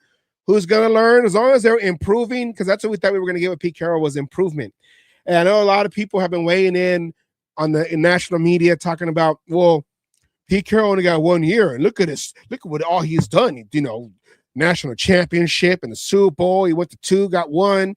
who's gonna learn, as long as they're improving, because that's what we thought we were gonna get with Pete Carroll was improvement. And I know a lot of people have been weighing in on the national media talking about, well, Pete Carroll only got 1 year, and look at this, look at what all he's done. You know, national championship and the Super Bowl. He went to 2, got 1.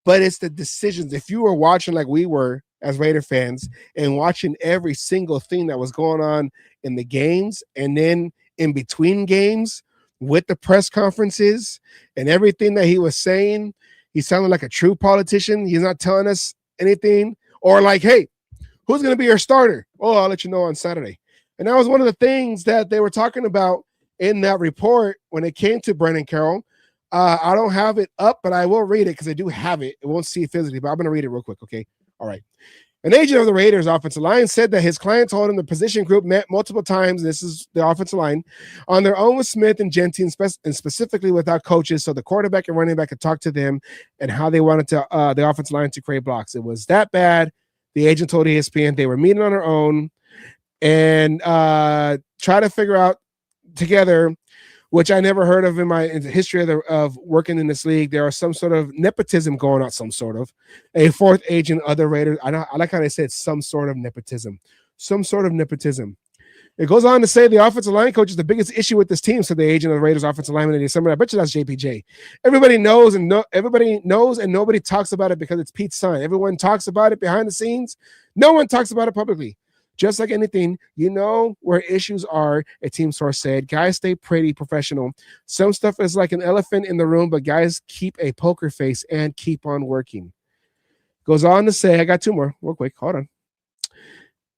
But it's the decisions. If you were watching like we were as Raider fans and watching every single thing that was going on in the games and then in between games with the press conferences and everything that he was saying, he sounded like a true politician. He's not telling us anything. Or like, hey, who's going to be your starter? Oh, I'll let you know on Saturday. And that was one of the things that they were talking about in that report when it came to Brennan Carroll. I don't have it up, but I will read it because I do have it. I won't see it physically, but I'm going to read it real quick, okay? All right. An agent of the Raiders offensive line said that his client told him the position group met multiple times, this is the offensive line, on their own with Smith and Genty, and specifically without coaches, so the quarterback and running back could talk to them and how they wanted to the offensive line to create blocks. It was that bad. The agent told ESPN they were meeting on their own and try to figure out together, which I never heard of in the history of working in this league. There are some sort of nepotism going on, a fourth agent, other Raiders. I like how they said some sort of nepotism. It goes on to say the offensive line coach is the biggest issue with this team, said the agent of the Raiders offensive lineman in December. I bet you that's JPJ. Everybody knows and nobody talks about it because it's Pete's son. Everyone talks about it behind the scenes. No one talks about it publicly. Just like anything, you know where issues are, a team source said. Guys stay pretty professional. Some stuff is like an elephant in the room, but guys keep a poker face and keep on working. Goes on to say, I got 2 more real quick. Hold on.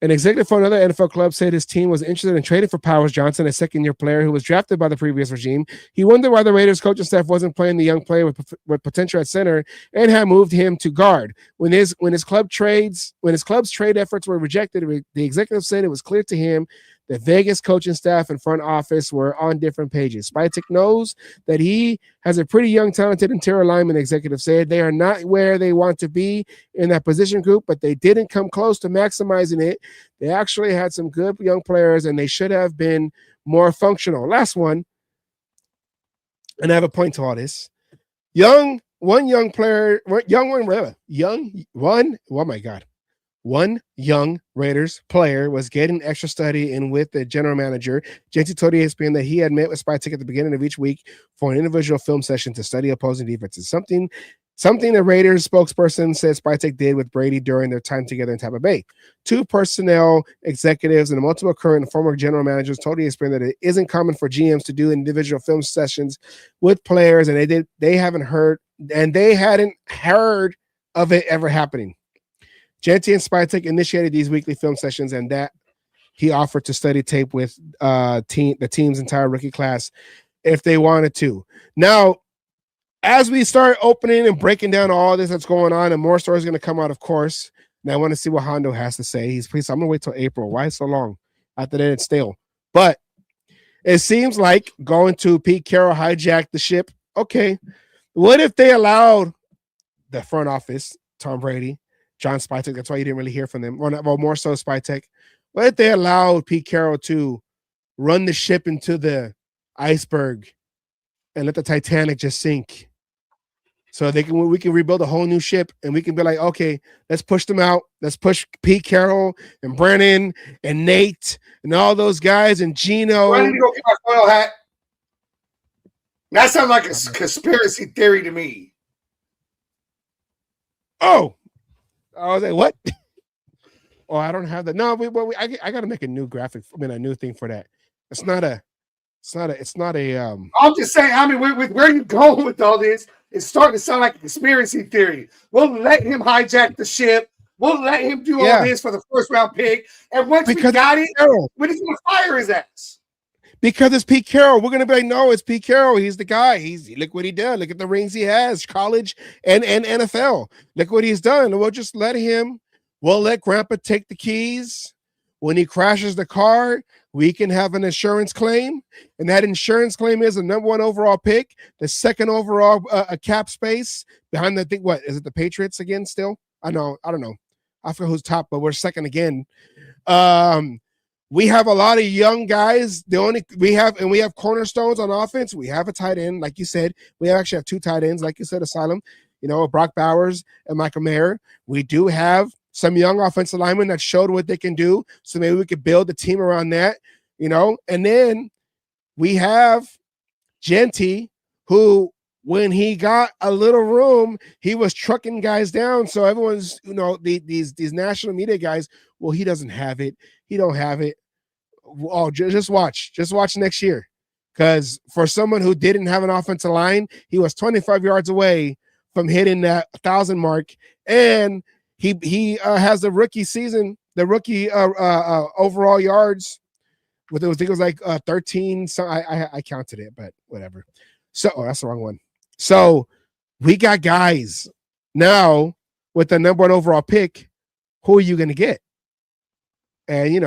An executive for another NFL club said his team was interested in trading for Powers Johnson, a second-year player who was drafted by the previous regime. He wondered why the Raiders coaching staff wasn't playing the young player with potential at center and had moved him to guard. When his club's trade efforts were rejected, the executive said it was clear to him that Vegas coaching staff and front office were on different pages. Spytek knows that he has a pretty young, talented interior lineman, the executive said. They are not where they want to be in that position group, but they didn't come close to maximizing it. They actually had some good young players, and they should have been more functional. Last one, and I have a point to all this. One young Raiders player was getting extra study in with the general manager. Genty told ESPN that he had met with Spytek at the beginning of each week for an individual film session to study opposing defenses. Something the Raiders spokesperson said Spytek did with Brady during their time together in Tampa Bay. 2 personnel executives and multiple current and former general managers told ESPN that it isn't common for GMs to do individual film sessions with players, and they hadn't heard of it ever happening. Genty and Spytek initiated these weekly film sessions, and that he offered to study tape with the team's entire rookie class if they wanted to. Now, as we start opening and breaking down all this that's going on, and more stories are going to come out, of course. And I want to see what Hondo has to say. I'm going to wait till April. Why so long? After that, it's stale. But it seems like going to Pete Carroll hijacked the ship. Okay, what if they allowed the front office, Tom Brady, John Spytek, that's why you didn't really hear from them. Well, more so Spytek. What if they allowed Pete Carroll to run the ship into the iceberg and let the Titanic just sink? So we can rebuild a whole new ship, and we can be like, okay, let's push them out. Let's push Pete Carroll and Brennan and Nate and all those guys and Gino. I need to go get my foil hat. That sounds like a conspiracy theory to me. Oh, I was like, what? Oh, I don't have that. No, I got to make a new graphic. I mean, a new thing for that. It's not a. I'm just saying. I mean, with where you going with all this, it's starting to sound like a conspiracy theory. We'll let him hijack the ship. We'll let him do all this for the first round pick. And once we got it, we're just going to fire his ass. Because it's Pete Carroll. We're going to be like, no, it's Pete Carroll. He's the guy. Look what he did. Look at the rings he has, college and NFL. Look what he's done. We'll just let him. We'll let Grandpa take the keys. When he crashes the car, we can have an insurance claim, and that insurance claim is the number 1 overall pick, the 2nd overall cap space behind the thing. What is it? The Patriots again? Still, I don't know. I forget who's top, but we're 2nd again. We have a lot of young guys. We have cornerstones on offense. We have a tight end, like you said. We actually have 2 tight ends, like you said, Asylum. Brock Bowers and Michael Mayer. We do have some young offensive linemen that showed what they can do. So maybe we could build a team around that, And then we have Genty, who, when he got a little room, he was trucking guys down. So everyone's, these national media guys, well, he doesn't have it. He don't have it. Oh, just watch next year. Because for someone who didn't have an offensive line, he was 25 yards away from hitting that 1,000 mark. And he has the rookie season, the rookie overall yards. I think it was like 13. So I counted it, but whatever. So that's the wrong one. So we got guys now with the number 1 overall pick. Who are you going to get? And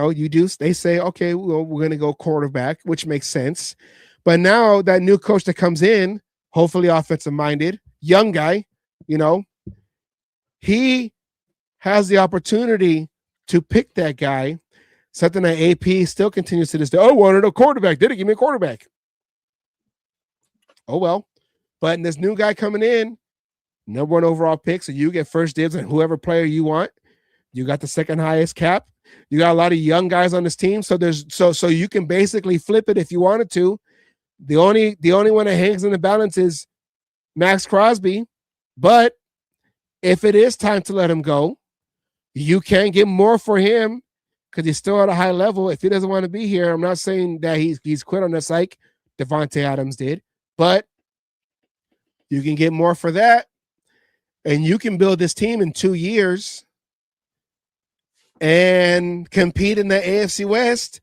they say, okay, well, we're going to go quarterback, which makes sense. But now that new coach that comes in, hopefully offensive minded, young guy, he has the opportunity to pick that guy. Something that AP still continues to this day. Oh, I wanted a quarterback. Did it give me a quarterback? Oh, well. But this new guy coming in, number 1 overall pick, so you get first dibs on whoever player you want. You got the 2nd highest cap. You got a lot of young guys on this team, so you can basically flip it if you wanted to. The only one that hangs in the balance is Max Crosby. But if it is time to let him go, you can get more for him because he's still at a high level. If he doesn't want to be here, I'm not saying that he's quit on this like Devontae Adams did, but you can get more for that, and you can build this team in 2 years and compete in the AFC West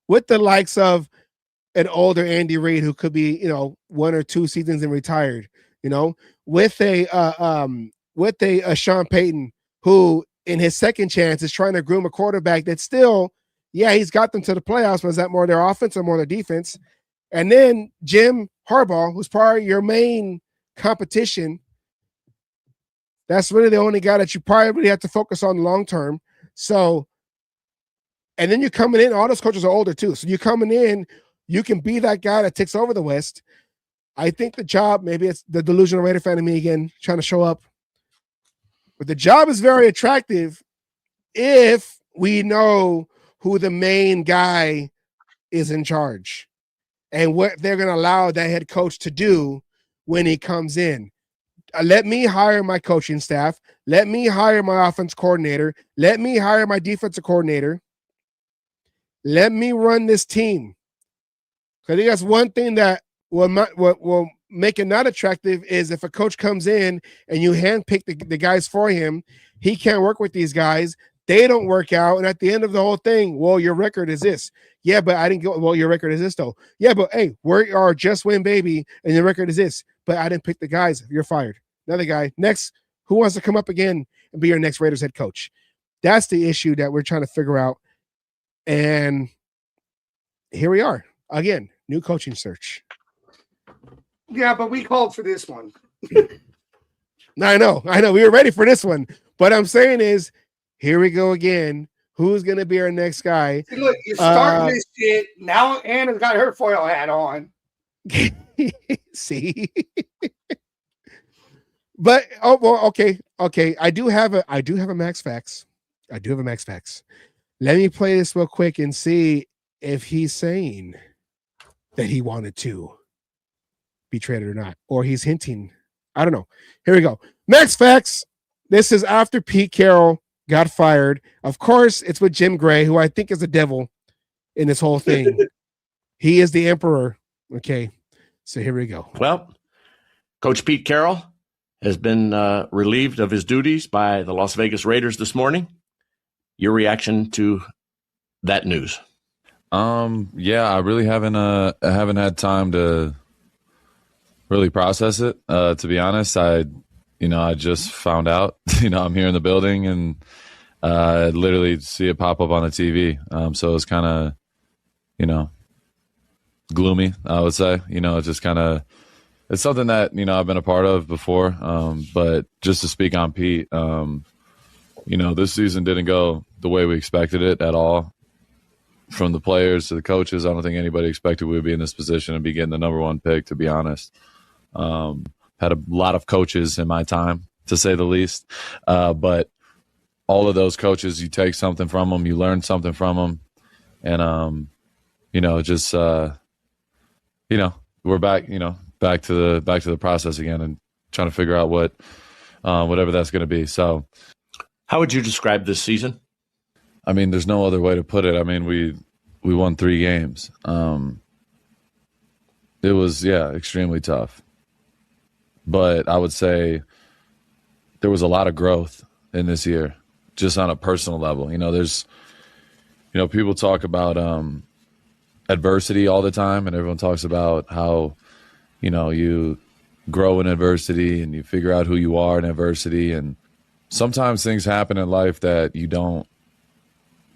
with the likes of an older Andy Reid who could be, 1 or 2 seasons and retired, with a Sean Payton who in his second chance is trying to groom a quarterback that's still, he's got them to the playoffs, but is that more their offense or more their defense? And then Jim Harbaugh, who's probably your main competition. That's really the only guy that you probably have to focus on long term. So, and then you're coming in, all those coaches are older too. So you're coming in, you can be that guy that takes over the West. I think the job, maybe it's the delusional Raider fan of me again, trying to show up. But the job is very attractive if we know who the main guy is in charge and what they're going to allow that head coach to do when he comes in. Let me hire my coaching staff. Let me hire my offense coordinator. Let me hire my defensive coordinator. Let me run this team. I think that's one thing that will make it not attractive is if a coach comes in and you handpick the guys for him, he can't work with these guys. They don't work out. And at the end of the whole thing, well, your record is this. Yeah, but I didn't go. Well, your record is this, though. Yeah, but hey, we are just win, baby. And your record is this. But I didn't pick the guys. You're fired. Another guy. Next, who wants to come up again and be your next Raiders head coach? That's the issue that we're trying to figure out. And here we are. Again, new coaching search. Yeah, but we called for this one. I know. We were ready for this one. But I'm saying is, here we go again. Who's going to be our next guy? See, look, you're starting this shit. Now Anna's got her foil hat on. See? But, oh, well, okay. I do have a max fax. Let me play this real quick and see if he's saying that he wanted to be traded or not, or he's hinting. I don't know. Here we go. Max facts. This is after Pete Carroll got fired. Of course, it's with Jim Gray, who I think is the devil in this whole thing. He is the emperor. Okay, so here we go. Well, Coach Pete Carroll has been relieved of his duties by the Las Vegas Raiders this morning. Your reaction to that news? Yeah, I really haven't had time to really process it. To be honest, I just found out, I'm here in the building and I literally see it pop up on the TV. So it's kind gloomy, I would say. It's just kind of, it's something that, I've been a part of before. But just to speak on Pete, this season didn't go the way we expected it at all. From the players to the coaches, I don't think anybody expected we would be in this position and be getting the number one pick, to be honest. Had a lot of coaches in my time, to say the least. But all of those coaches, you take something from them, you learn something from them. And, we're back, back to the process again and trying to figure out whatever that's going to be. So how would you describe this season? I mean, there's no other way to put it. I mean, we won 3 games. It was, extremely tough. But I would say there was a lot of growth in this year, just on a personal level. There's, people talk about adversity all the time, and everyone talks about how, you grow in adversity and you figure out who you are in adversity. And sometimes things happen in life that you don't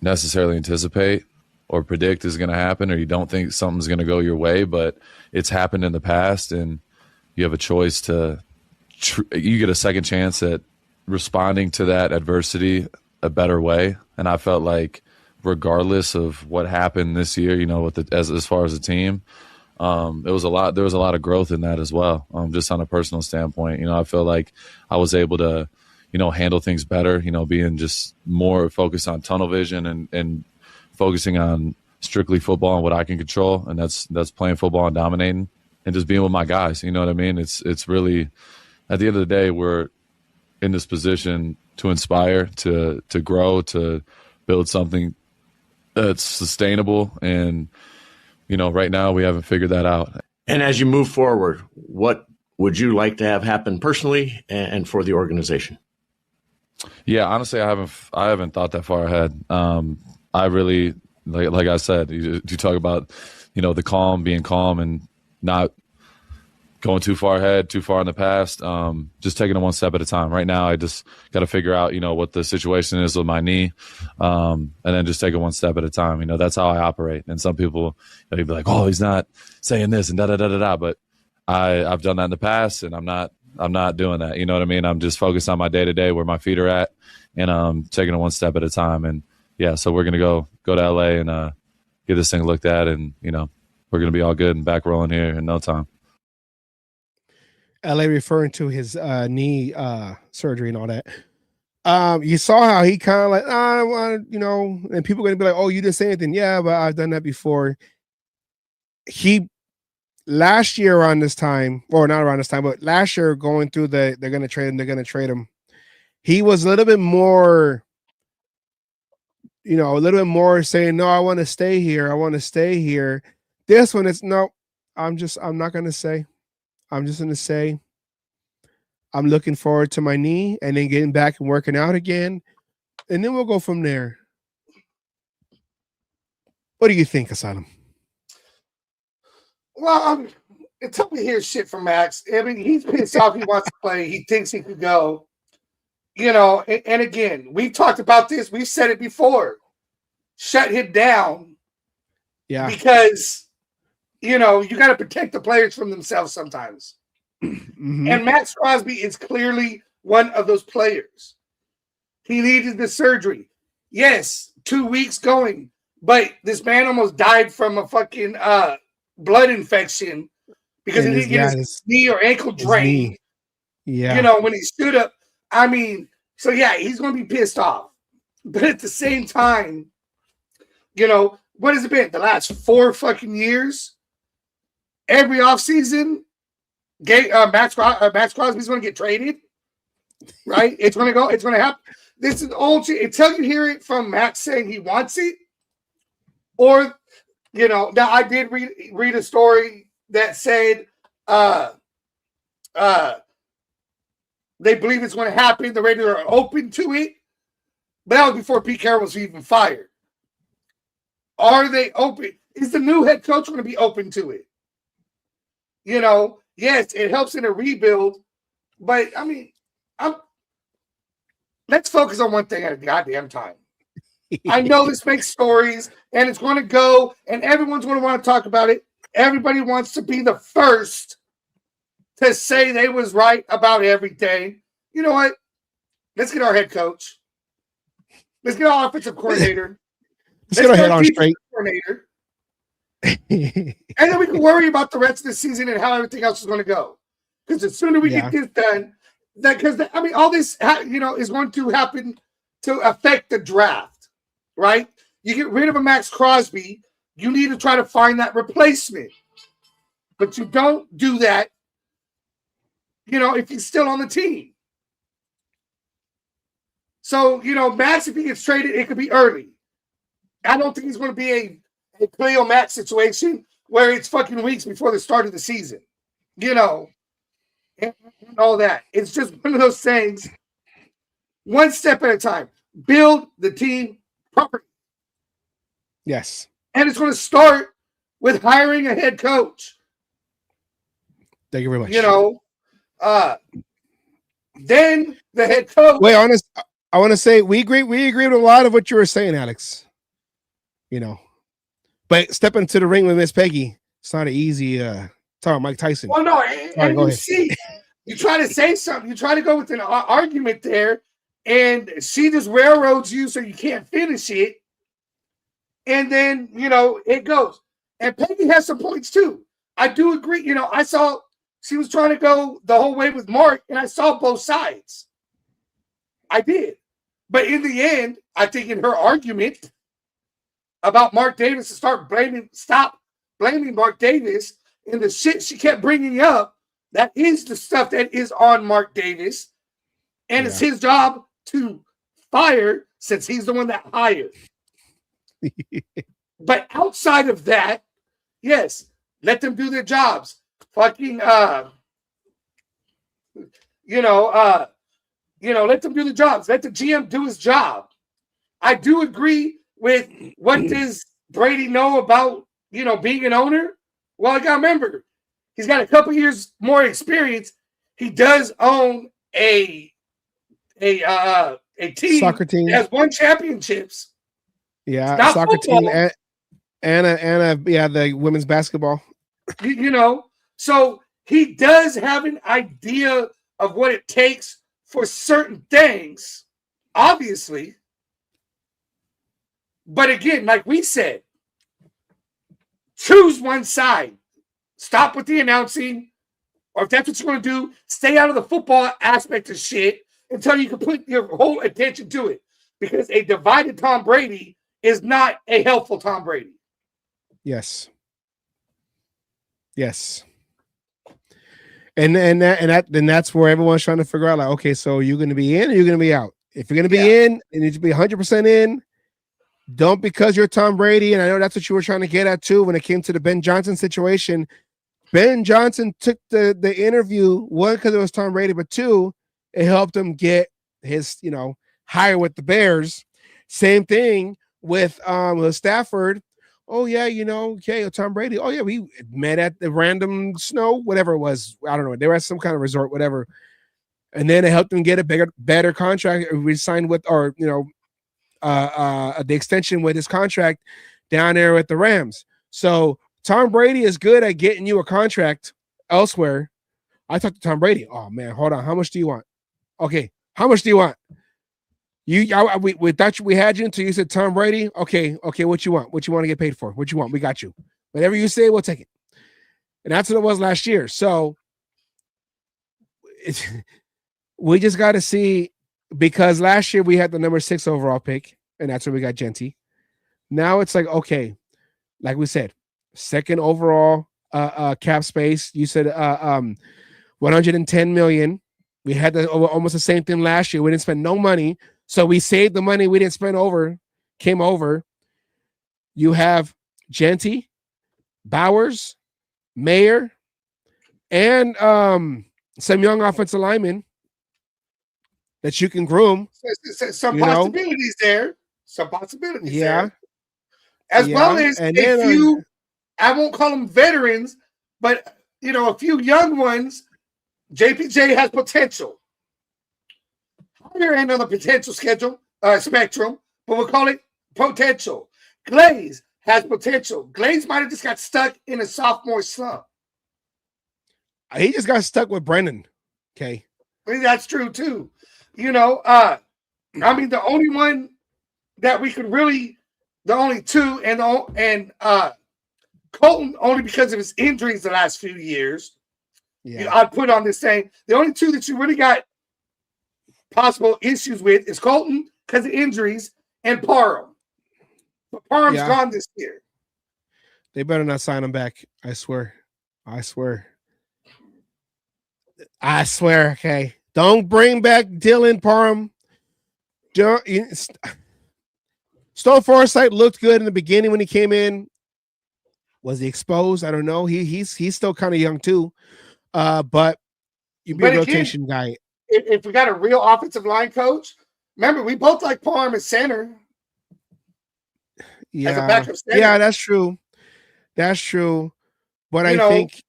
necessarily anticipate or predict is going to happen, or you don't think something's going to go your way, but it's happened in the past, and you have a choice to you get a second chance at responding to that adversity a better way. And I felt like regardless of what happened this year, as far as a team, there was a lot of growth in that as well. Just on a personal standpoint, I feel like I was able to, handle things better, being just more focused on tunnel vision and focusing on strictly football and what I can control. And that's playing football and dominating and just being with my guys. You know what I mean? It's really, at the end of the day, we're in this position to inspire, to grow, to build something that's sustainable. And, right now we haven't figured that out. And as you move forward, what would you like to have happen personally and for the organization? Yeah, honestly, I haven't thought that far ahead. I really, like I said, you talk about, the calm, being calm and not going too far ahead, too far in the past, just taking it one step at a time. Right now, I just got to figure out, what the situation is with my knee, and then just take it one step at a time. That's how I operate. And some people, they'd be like, oh, he's not saying this and da-da-da-da-da. But I've done that in the past, and I'm not doing that. You know what I mean? I'm just focused on my day-to-day, where my feet are at, and taking it one step at a time. And, yeah, so we're going to go to L.A. and get this thing looked at, and, we're going to be all good and back rolling here in no time. LA referring to his knee surgery and all that. You saw how he kind of like, and people are going to be like, oh, you didn't say anything. Yeah, but I've done that before. Last year around this time, or not around this time, but last year going through they're going to trade him. He was a little bit more, saying, no, I want to stay here. I want to stay here. This one is no, I'm not going to say. I'm just going to say I'm looking forward to my knee and then getting back and working out again. And then we'll go from there. What do you think, Asylum? Well, until we hear shit from Max, I mean, he's pissed off. He wants to play. He thinks he could go. And again, we've talked about this. We've said it before. Shut him down. Yeah. Because you got to protect the players from themselves sometimes. Mm-hmm. And Max Crosby is clearly one of those players. He needed the surgery. Yes, 2 weeks going, but this man almost died from a fucking blood infection because he didn't get his knee or ankle drained. Yeah. When he stood up. I mean, so yeah, he's going to be pissed off. But at the same time, what has it been? The last 4 fucking years? Every offseason, Max Crosby's going to get traded, right? It's going to happen. This is old shit. Until you hear it from Max saying he wants it, or, now I did read a story that said they believe it's going to happen. The Raiders are open to it, but that was before Pete Carroll was even fired. Are they open? Is the new head coach going to be open to it? Yes, it helps in a rebuild, but I mean, let's focus on one thing at a goddamn time. I know this makes stories, and it's going to go, and everyone's going to want to talk about it. Everybody wants to be the first to say they was right about everything. You know what? Let's get our head coach. Let's get our offensive coordinator. Let's get our head on straight. Coordinator. And then we can worry about the rest of the season and how everything else is going to go. Because the sooner we get this done, all this is going to happen to affect the draft, right? You get rid of a Max Crosby, you need to try to find that replacement. But you don't do that, if he's still on the team. So, Max, if he gets traded, it could be early. I don't think he's going to be a Cleo Max situation where it's fucking weeks before the start of the season, and all that. It's just one of those things, one step at a time. Build the team properly. Yes. And it's going to start with hiring a head coach. Thank you very much. Then the head coach. Wait, I want to say we agree with a lot of what you were saying, Alex. But stepping into the ring with Miss Peggy, it's not an easy talk. Mike Tyson. Well, no, you try to say something, you try to go with an argument there, and she just railroads you so you can't finish it. And then, it goes. And Peggy has some points too. I do agree. I saw she was trying to go the whole way with Mark, and I saw both sides. I did. But in the end, I think in her argument about Mark Davis to stop blaming Mark Davis and the shit she kept bringing up, that is the stuff that is on Mark Davis. And it's his job to fire since he's the one that hired. But outside of that, yes, let them do their jobs. Fucking, let them do the jobs. Let the GM do his job. I do agree with what does Brady know about, being an owner? Well, I got to remember, he's got a couple years more experience. He does own a team, soccer team that has won championships. Yeah, soccer football. Team and the women's basketball. So he does have an idea of what it takes for certain things, obviously. But again, like we said, choose one side. Stop with the announcing, or if that's what you're going to do, stay out of the football aspect of shit until you can put your whole attention to it. Because a divided Tom Brady is not a helpful Tom Brady. Yes. And that's where everyone's trying to figure out, like, okay, so you're going to be in or you're going to be out. If you're going to be in, it needs to be 100% in. Don't, because you're Tom Brady, and I know that's what you were trying to get at too when it came to the Ben Johnson situation. Ben Johnson took the interview, one, because it was Tom Brady, but two, it helped him get his, hire with the Bears. Same thing with Stafford. Oh yeah, Tom Brady. Oh yeah, we met at the random snow, whatever it was. I don't know. They were at some kind of resort, whatever. And then it helped him get a better contract. We signed with, or the extension with his contract down there with the Rams. So Tom Brady is good at getting you a contract elsewhere. I talked to Tom Brady. Oh man, hold on. How much do you want? Okay, how much do you want? We thought we had you until you said Tom Brady. Okay, what you want? What you want to get paid for? What you want? We got you. Whatever you say, we'll take it. And that's what it was last year. So we just got to see, because last year we had the number 6 overall pick, and that's where we got Genty. Now it's like, okay, like we said, second overall cap space. You said 110 million. We had almost the same thing last year. We didn't spend no money. So we saved the money we didn't spend came over. You have Genty, Bowers, Mayer, and some young offensive linemen that you can groom. Some possibilities there. Some possibilities there. As well as a few, I won't call them veterans, but, a few young ones. JPJ has potential. Higher end on the potential spectrum, but we'll call it potential. Glaze has potential. Glaze might have just got stuck in a sophomore slump. He just got stuck with Brennan. Okay. I mean, that's true too. I mean, the only one that we could really, the only two, and Colton, only because of his injuries the last few years. Yeah. I'd put on this saying the only two that you really got possible issues with is Colton because of injuries and Parham. But Parham's gone this year. They better not sign him back. I swear. Okay. Don't bring back Dylan Parham. Stone Forsythe looked good in the beginning when he came in. Was he exposed? I don't know. He's still kind of young too. But you be a rotation guy. If we got a real offensive line coach, remember we both like Parham as center. Yeah, as a backup center. Yeah, that's true. But I think,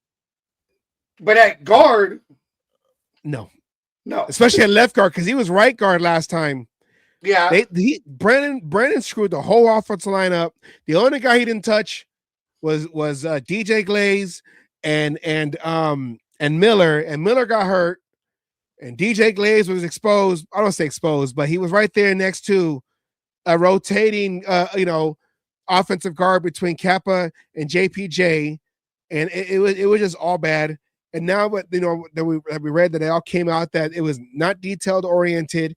but at guard, no, especially at left guard because he was right guard last time. Yeah, Brennan screwed the whole offensive line up. The only guy he didn't touch was DJ Glaze and Miller, and Miller got hurt, and DJ Glaze was exposed. I don't say exposed, but he was right there next to a rotating, offensive guard between Kappa and JPJ, and it was just all bad. And now, but that we read that it all came out that it was not detailed oriented.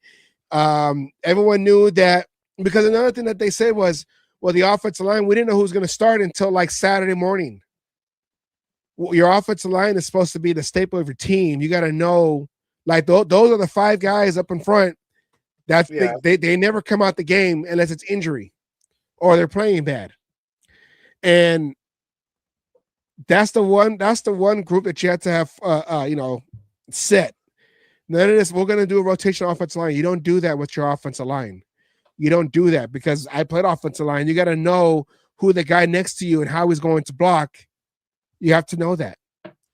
Everyone knew that because another thing that they said was, well, the offensive line, we didn't know who was going to start until like Saturday morning. Well, your offensive line is supposed to be the staple of your team. You got to know, like those are the five guys up in front that they never come out the game unless it's injury or they're playing bad. And that's the one group that you have to have, set. None of this, we're going to do a rotation offensive line. You don't do that with your offensive line. You don't do that because I played offensive line. You got to know who the guy next to you and how he's going to block. You have to know that.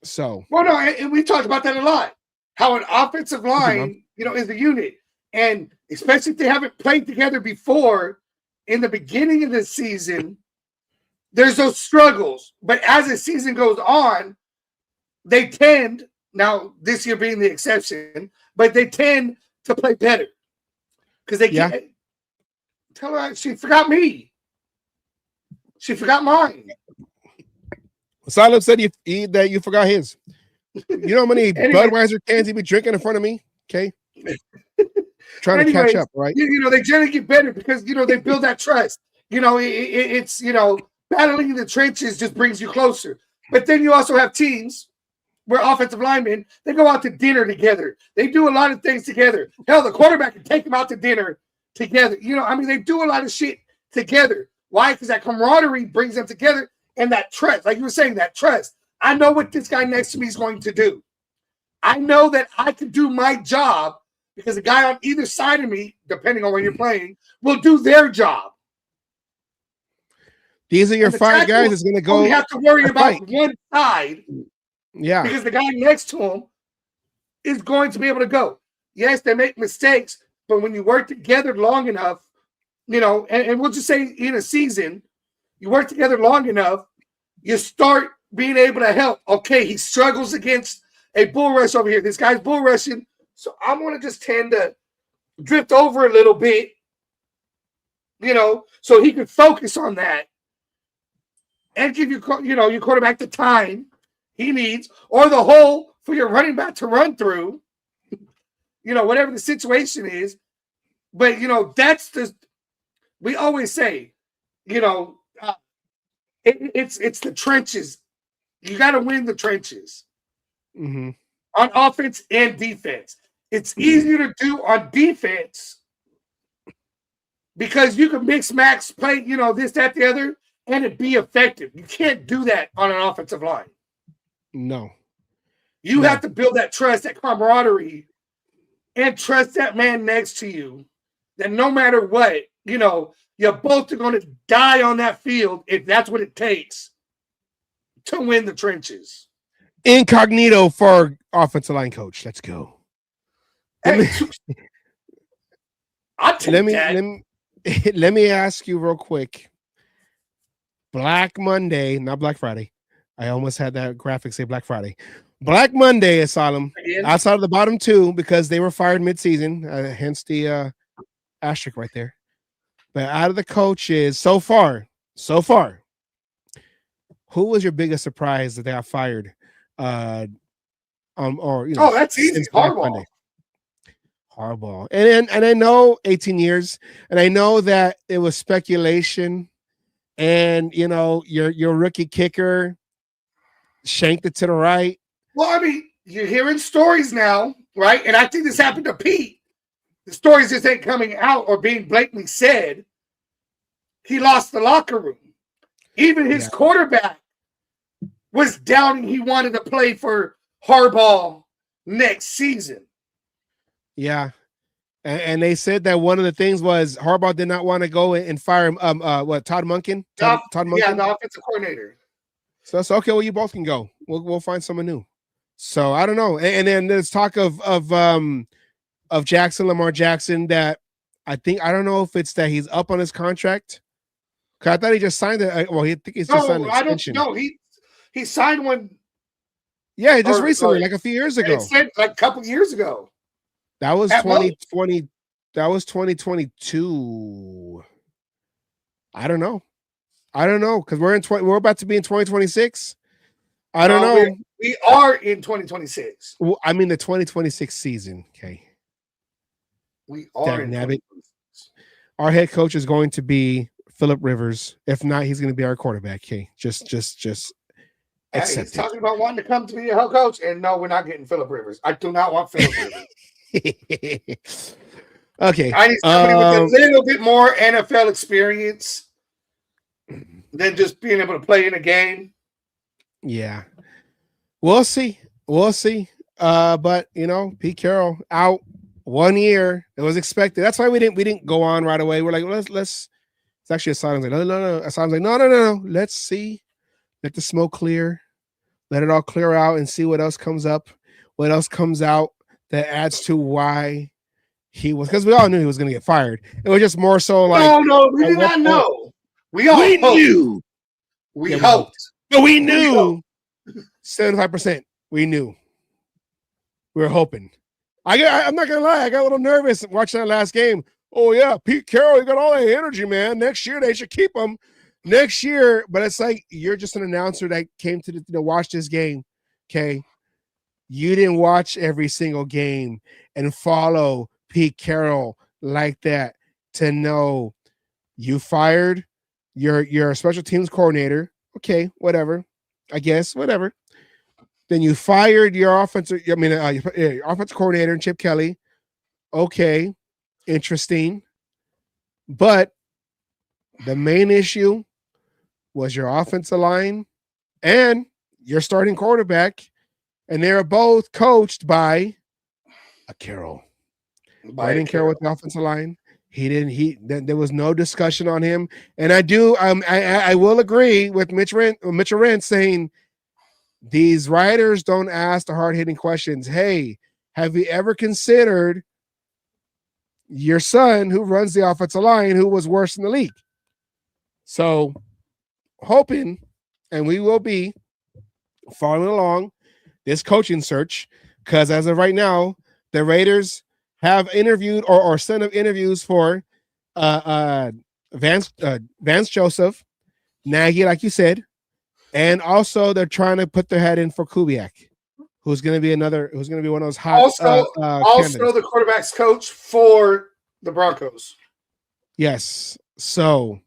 So, well, no, and we talked about that a lot. How an offensive line, is a unit, and especially if they haven't played together before in the beginning of the season, there's those struggles. But as the season goes on, they tend, now this year being the exception, but they tend to play better because they can't. Tell her she forgot me. She forgot mine. Silent said that you forgot his. You know how many Budweiser cans he be drinking in front of me? Okay. Trying to catch up, right? They generally get better because, they build that trust. It's battling in the trenches just brings you closer. But then you also have teams where offensive linemen, they go out to dinner together. They do a lot of things together. Hell, the quarterback can take them out to dinner together. They do a lot of shit together. Why? Because that camaraderie brings them together. And that trust, like you were saying, that trust. I know what this guy next to me is going to do. I know that I can do my job because the guy on either side of me, depending on where you're playing, will do their job. These are your five guys that's going to go. You have to worry about one side. Yeah. Because the guy next to him is going to be able to go. Yes, they make mistakes, but when you work together long enough, and we'll just say in a season, you work together long enough, you start being able to help. Okay, he struggles against a bull rush over here. This guy's bull rushing, so I'm going to just tend to drift over a little bit, so he can focus on that and give your quarterback the time he needs or the hole for your running back to run through, whatever the situation is. But, that's we always say, it's the trenches. You got to win the trenches on offense and defense. It's easier to do on defense because you can mix, max, play, this, that, the other, and it be effective. You can't do that on an offensive line. No. You have to build that trust, that camaraderie, and trust that man next to you that no matter what, you're both going to die on that field if that's what it takes to win the trenches. Incognito for offensive line coach. Let's go. I'll take that. let me ask you real quick. Black Monday, not Black Friday. I almost had that graphic say Black Friday. Black Monday, Asylum, outside of the bottom two because they were fired mid-season, hence the asterisk right there. But out of the coaches so far, who was your biggest surprise that they got fired? Or that's easy. Harbaugh. Harbaugh, and I know 18 years, and I know that it was speculation, and your rookie kicker shanked it to the right. Well, I mean, you're hearing stories now, right? And I think this happened to Pete. The stories just ain't coming out or being blatantly said. He lost the locker room. Even his quarterback was doubting he wanted to play for Harbaugh next season. Yeah. And they said that one of the things was Harbaugh did not want to go and fire him. Todd Monken? Todd Monken? Yeah, the offensive coordinator. So that's okay. Well, you both can go. We'll find someone new. So I don't know. And then there's talk of Jackson, Lamar Jackson, that I don't know if it's that he's up on his contract. Cause I thought he just signed it. Well, I think he's just signed an extension. I don't know. He signed one. Yeah, just recently, like a few years ago. Like a couple years ago. That was 2020. That was 2022. I don't know because we're about to be in 2026. I don't know. We are in 2026. Well, I mean the 2026 season. Okay. We are in 2026. Our head coach is going to be Phillip Rivers. If not, he's going to be our quarterback. Okay. Just he's talking about wanting to come to be a head coach, and no, we're not getting Phillip Rivers. I do not want Phillip Rivers. Okay. I need somebody with a little bit more NFL experience than just being able to play in a game. Yeah. We'll see. But Pete Carroll out 1 year. It was expected. That's why we didn't go on right away. We're like, let's it's actually Asylum's like, no. Asylum's like, no. Let's see. Let the smoke clear. Let it all clear out and see what else comes up. What else comes out that adds to why he was, because we all knew he was going to get fired. It was just more so like, no, we did not know. We knew. We hoped. No, we knew. 75%. We knew. We were hoping. I'm not gonna lie. I got a little nervous watching that last game. Oh yeah, Pete Carroll, he got all that energy, man. Next year they should keep him. Next year, but it's like you're just an announcer that came to watch this game. Okay, you didn't watch every single game and follow Pete Carroll like that to know you fired your special teams coordinator. Okay, whatever. I guess whatever. Then you fired your offensive coordinator, Chip Kelly. Okay, interesting. But the main issue was your offensive line and your starting quarterback, and they're both coached by a Carroll. I didn't care with the offensive line. There was no discussion on him. And I will agree with Mitchell Rentz saying these writers don't ask the hard-hitting questions. Hey, have you ever considered your son who runs the offensive line who was worse in the league? So hoping, and we will be following along this coaching search, because as of right now, the Raiders have interviewed or sent up interviews for Vance Joseph, Nagy, like you said, and also they're trying to put their head in for Kubiak, who's going to be one of those hot. Also the quarterback's coach for the Broncos. Yes, so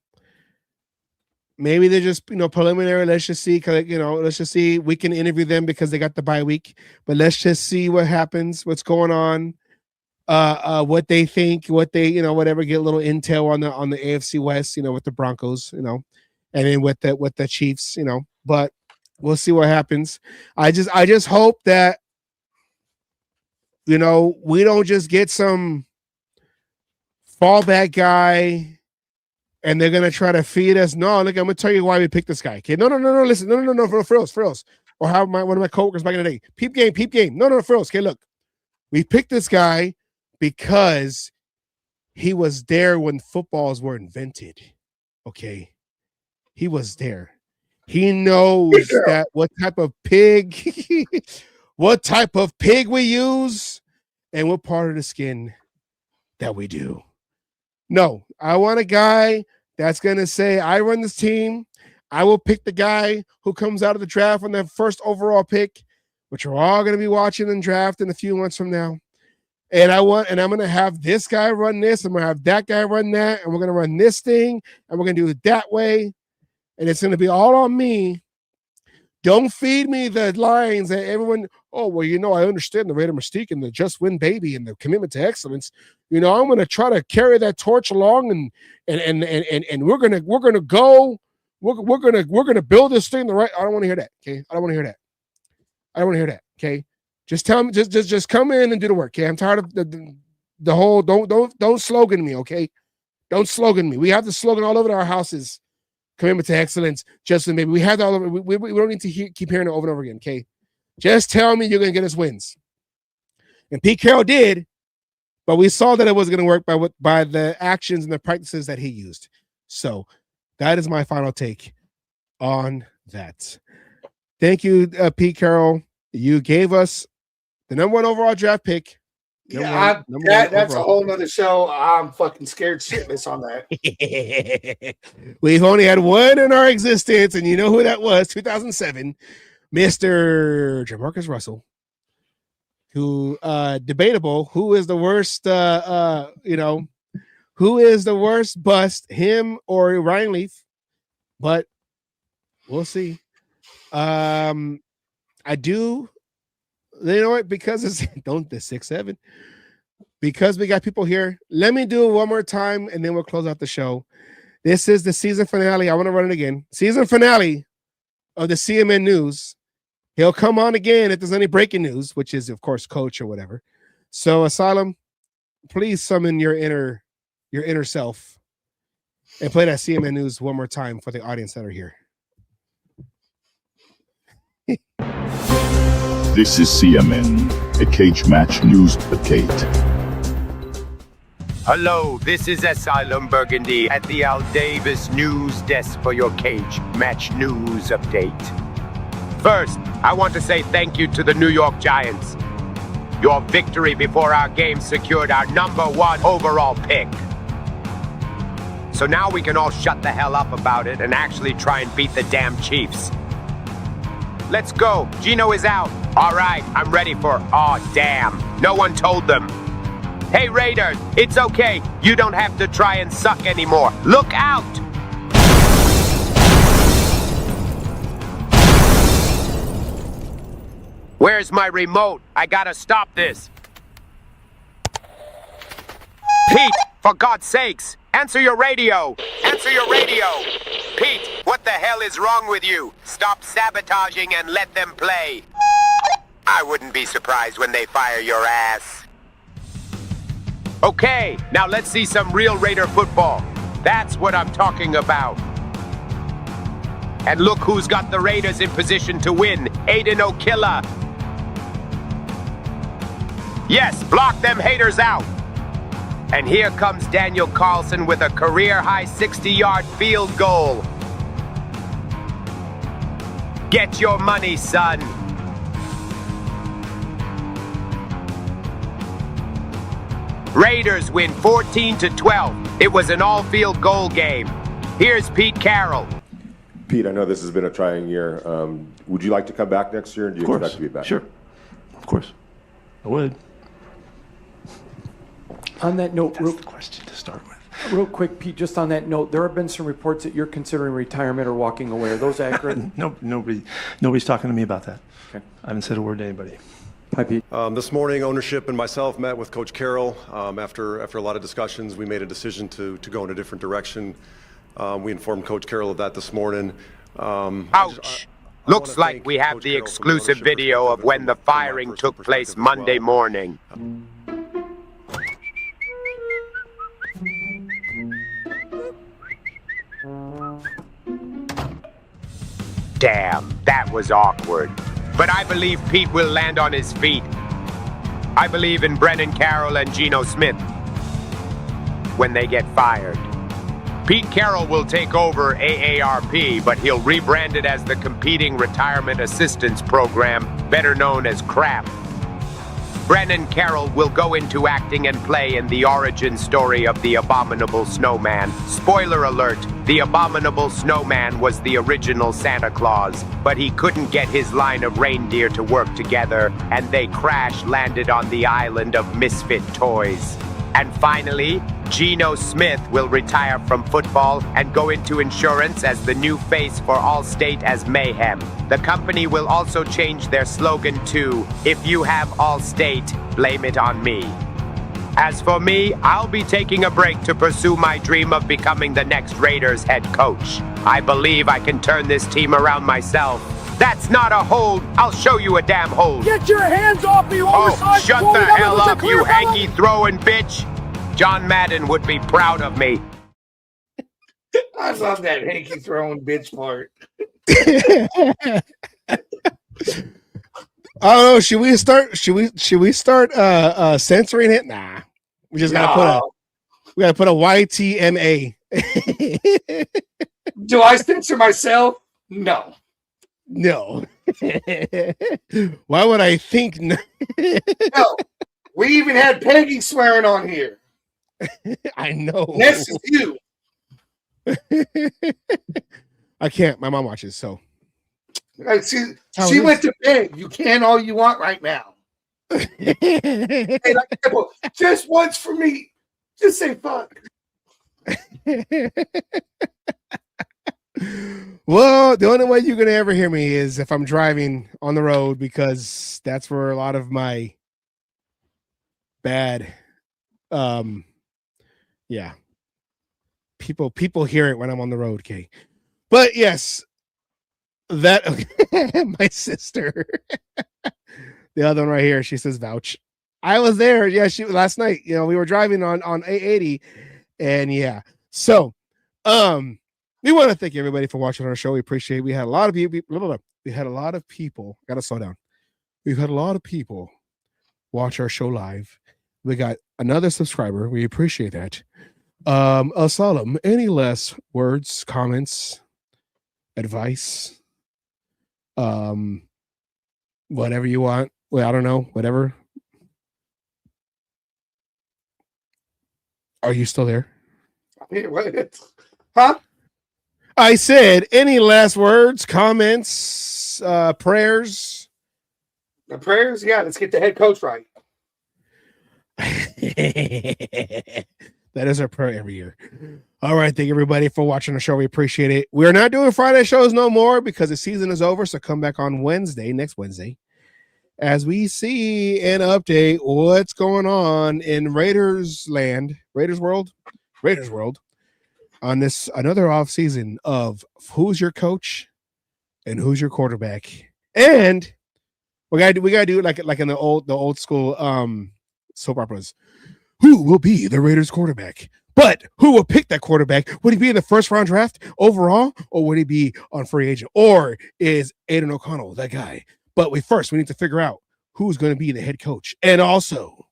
maybe they're just preliminary. Let's just see, let's just see. We can interview them because they got the bye week, but let's just see what happens, what's going on. What they think, whatever, get a little intel on the AFC West, with the Broncos, and then with the Chiefs, but we'll see what happens. I just hope that, we don't just get some fallback guy and they're going to try to feed us. No, look, I'm going to tell you why we picked this guy. Okay. No, listen, no, for reals. Or how one of my coworkers back in the day, peep game. No, for reals. Okay. Look, we picked this guy because he was there when footballs were invented. Okay. He was there. He knows that what type of pig we use and what part of the skin that we do. No, I want a guy that's going to say, I run this team. I will pick the guy who comes out of the draft on the first overall pick, which we're all going to be watching and draft in a few months from now. And I'm going to have this guy run this. I'm going to have that guy run that. And we're going to run this thing. And we're going to do it that way. And it's going to be all on me. Don't feed me the lines that everyone, oh, well, I understand the Raider mystique and the just win baby and the commitment to excellence. I'm going to try to carry that torch along and we're going to go. We're going to build this thing the right. I don't want to hear that. Okay. I don't want to hear that. Okay. Just tell me, just come in and do the work. Okay. I'm tired of the whole, don't slogan me. Okay. Don't slogan me. We have the slogan all over our houses. Commitment to excellence. Just maybe we have that all over. We don't need to keep hearing it over and over again. Okay. Just tell me you're going to get us wins. And Pete Carroll did, but we saw that it wasn't going to work by the actions and the practices that he used. So that is my final take on that. Thank you, Pete Carroll. You gave us the number 1 overall draft pick. That's a whole nother show. I'm fucking scared shitless on that. We've only had one in our existence, and you know who that was, 2007, Mr. Jamarcus Russell, who debatable, who is the worst, who is the worst bust, him or Ryan Leaf, but we'll see. I do, what? Because it's the 6-7. Because we got people here, let me do it one more time and then we'll close out the show. This is the season finale. I want to run it again. Season finale of the CMN News. He'll come on again if there's any breaking news, which is, of course, Coach or whatever. So, Asylum, please summon your inner self and play that CMN News one more time for the audience that are here. This is CMN, a cage match news update. Hello, this is Asylum Burgundy at the Al Davis News Desk for your Cage Match News update. First, I want to say thank you to the New York Giants. Your victory before our game secured our number 1 overall pick. So now we can all shut the hell up about it and actually try and beat the damn Chiefs. Let's go. Gino is out. All right, I'm ready for aw damn. No one told them. Hey Raiders, it's okay. You don't have to try and suck anymore. Look out! Where's my remote? I gotta stop this. Pete, for God's sakes, answer your radio. Answer your radio. Pete, what the hell is wrong with you? Stop sabotaging and let them play. I wouldn't be surprised when they fire your ass. Okay, now let's see some real Raider football. That's what I'm talking about. And look who's got the Raiders in position to win. Aiden O'Killa. Yes, block them haters out. And here comes Daniel Carlson with a career-high 60-yard field goal. Get your money, son. Raiders win 14-12. It was an all-field goal game. Here's Pete Carroll. Pete, I know this has been a trying year. Would you like to come back next year? Do you expect to be back? Sure. Of course. I would. On that note, That's the question to start with. Real quick, Pete, just on that note, there have been some reports that you're considering retirement or walking away. Are those accurate? Nobody's talking to me about that. Okay. I haven't said a word to anybody. Hi, Pete. This morning, ownership and myself met with Coach Carroll. After a lot of discussions, we made a decision to go in a different direction. We informed Coach Carroll of that this morning. Ouch! Looks like we have the exclusive video of when the firing took place Monday morning. Damn, that was awkward. But I believe Pete will land on his feet. I believe in Brennan Carroll and Geno Smith. when they get fired. Pete Carroll will take over AARP, but he'll rebrand it as the Competing Retirement Assistance Program, better known as CRAP. Brennan Carroll will go into acting and play in the origin story of the Abominable Snowman. Spoiler alert, the Abominable Snowman was the original Santa Claus, but he couldn't get his line of reindeer to work together, and they crash-landed on the island of misfit toys. And finally, Geno Smith will retire from football and go into insurance as the new face for Allstate as Mayhem. The company will also change their slogan to, "If you have Allstate, blame it on me." As for me, I'll be taking a break to pursue my dream of becoming the next Raiders head coach. I believe I can turn this team around myself. That's not a hold. I'll show you a damn hold. Get your hands off me, oversized. Shut the hell up, you hanky throwing bitch. John Madden would be proud of me. I love that hanky throwing bitch part. Oh, should we start censoring it? Nah. We just gotta put a YTMA. Do I censor myself? No. No. Why would I think no? No. We even had Peggy swearing on here. I know. This is you. I can't. My mom watches, so. She went to bed. You can all you want right now. Hey, just once for me. Just say fuck. Well, the only way you're going to ever hear me is if I'm driving on the road, because that's where a lot of my bad, yeah, people hear it when I'm on the road, okay? But yes, that, my sister, the other one right here, she says vouch. I was there. Yeah, last night, we were driving on 880, and yeah. So, we want to thank everybody for watching our show. We appreciate it. We had a lot of people. Gotta slow down. We've had a lot of people watch our show live. We got another subscriber. We appreciate that. Asylum, any last words, comments, advice? Whatever you want. Well, I don't know. Whatever. Are you still there? Huh? I said, any last words, comments, prayers? The prayers? Yeah, let's get the head coach right. That is our prayer every year. All right, thank everybody for watching the show. We appreciate it. We're not doing Friday shows no more because the season is over, so come back on next Wednesday, as we see and update what's going on in Raiders World, on this another off season of who's your coach and who's your quarterback. And we gotta do like in the old school soap operas. Who will be the Raiders quarterback? But who will pick that quarterback? Would he be in the first round draft overall, or would he be on free agent? Or is Aiden O'Connell that guy? But we need to figure out who's going to be the head coach. And also,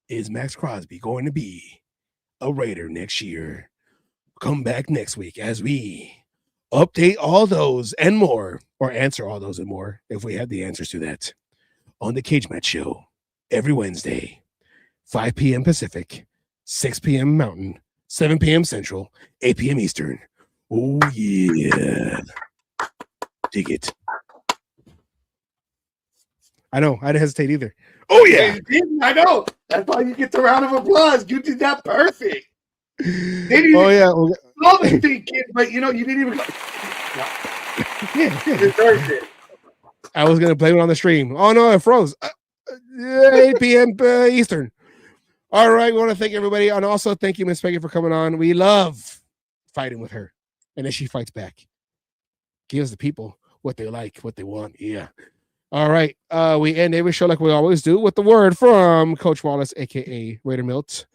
is Max Crosby going to be a Raider next year? Come back next week as we update all those and more, or answer all those and more if we have the answers to that, on the Cage Match Show every Wednesday, 5 p.m. Pacific, 6 p.m. Mountain, 7 p.m. Central, 8 p.m. Eastern. Oh, yeah. Dig it. I know. I didn't hesitate either. Oh, yeah. I know. That's why you get the round of applause. You did that perfect. Oh, yeah. All the thinking, but you didn't even go. No. You deserved it. I was going to blame it on the stream. Oh, no, it froze. 8 p.m. Eastern. All right. We want to thank everybody. And also thank you, Miss Peggy, for coming on. We love fighting with her. And then she fights back. Gives the people what they like, what they want. Yeah. All right. We end every show like we always do with the word from Coach Wallace, a.k.a. Raider Milt,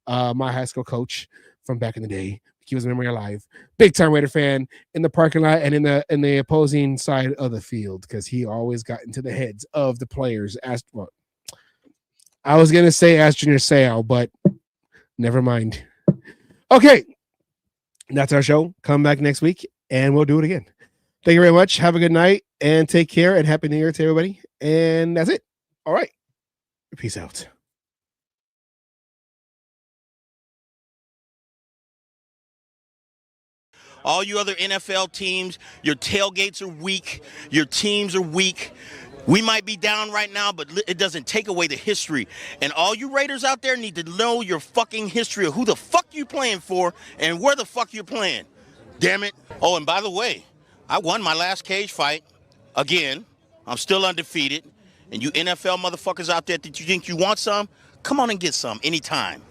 my high school coach from back in the day. Keep his memory alive. Big time Raider fan in the parking lot and in the opposing side of the field, because he always got into the heads of the players. I was going to say ask Junior Seau, but never mind. Okay, that's our show. Come back next week, and we'll do it again. Thank you very much. Have a good night, and take care, and Happy New Year to everybody. And that's it. All right. Peace out. All you other NFL teams, your tailgates are weak. Your teams are weak. We might be down right now, but it doesn't take away the history. And all you Raiders out there need to know your fucking history of who the fuck you playing for and where the fuck you're playing. Damn it. Oh, and by the way, I won my last cage fight again. I'm still undefeated. And you NFL motherfuckers out there that you think you want some, come on and get some anytime.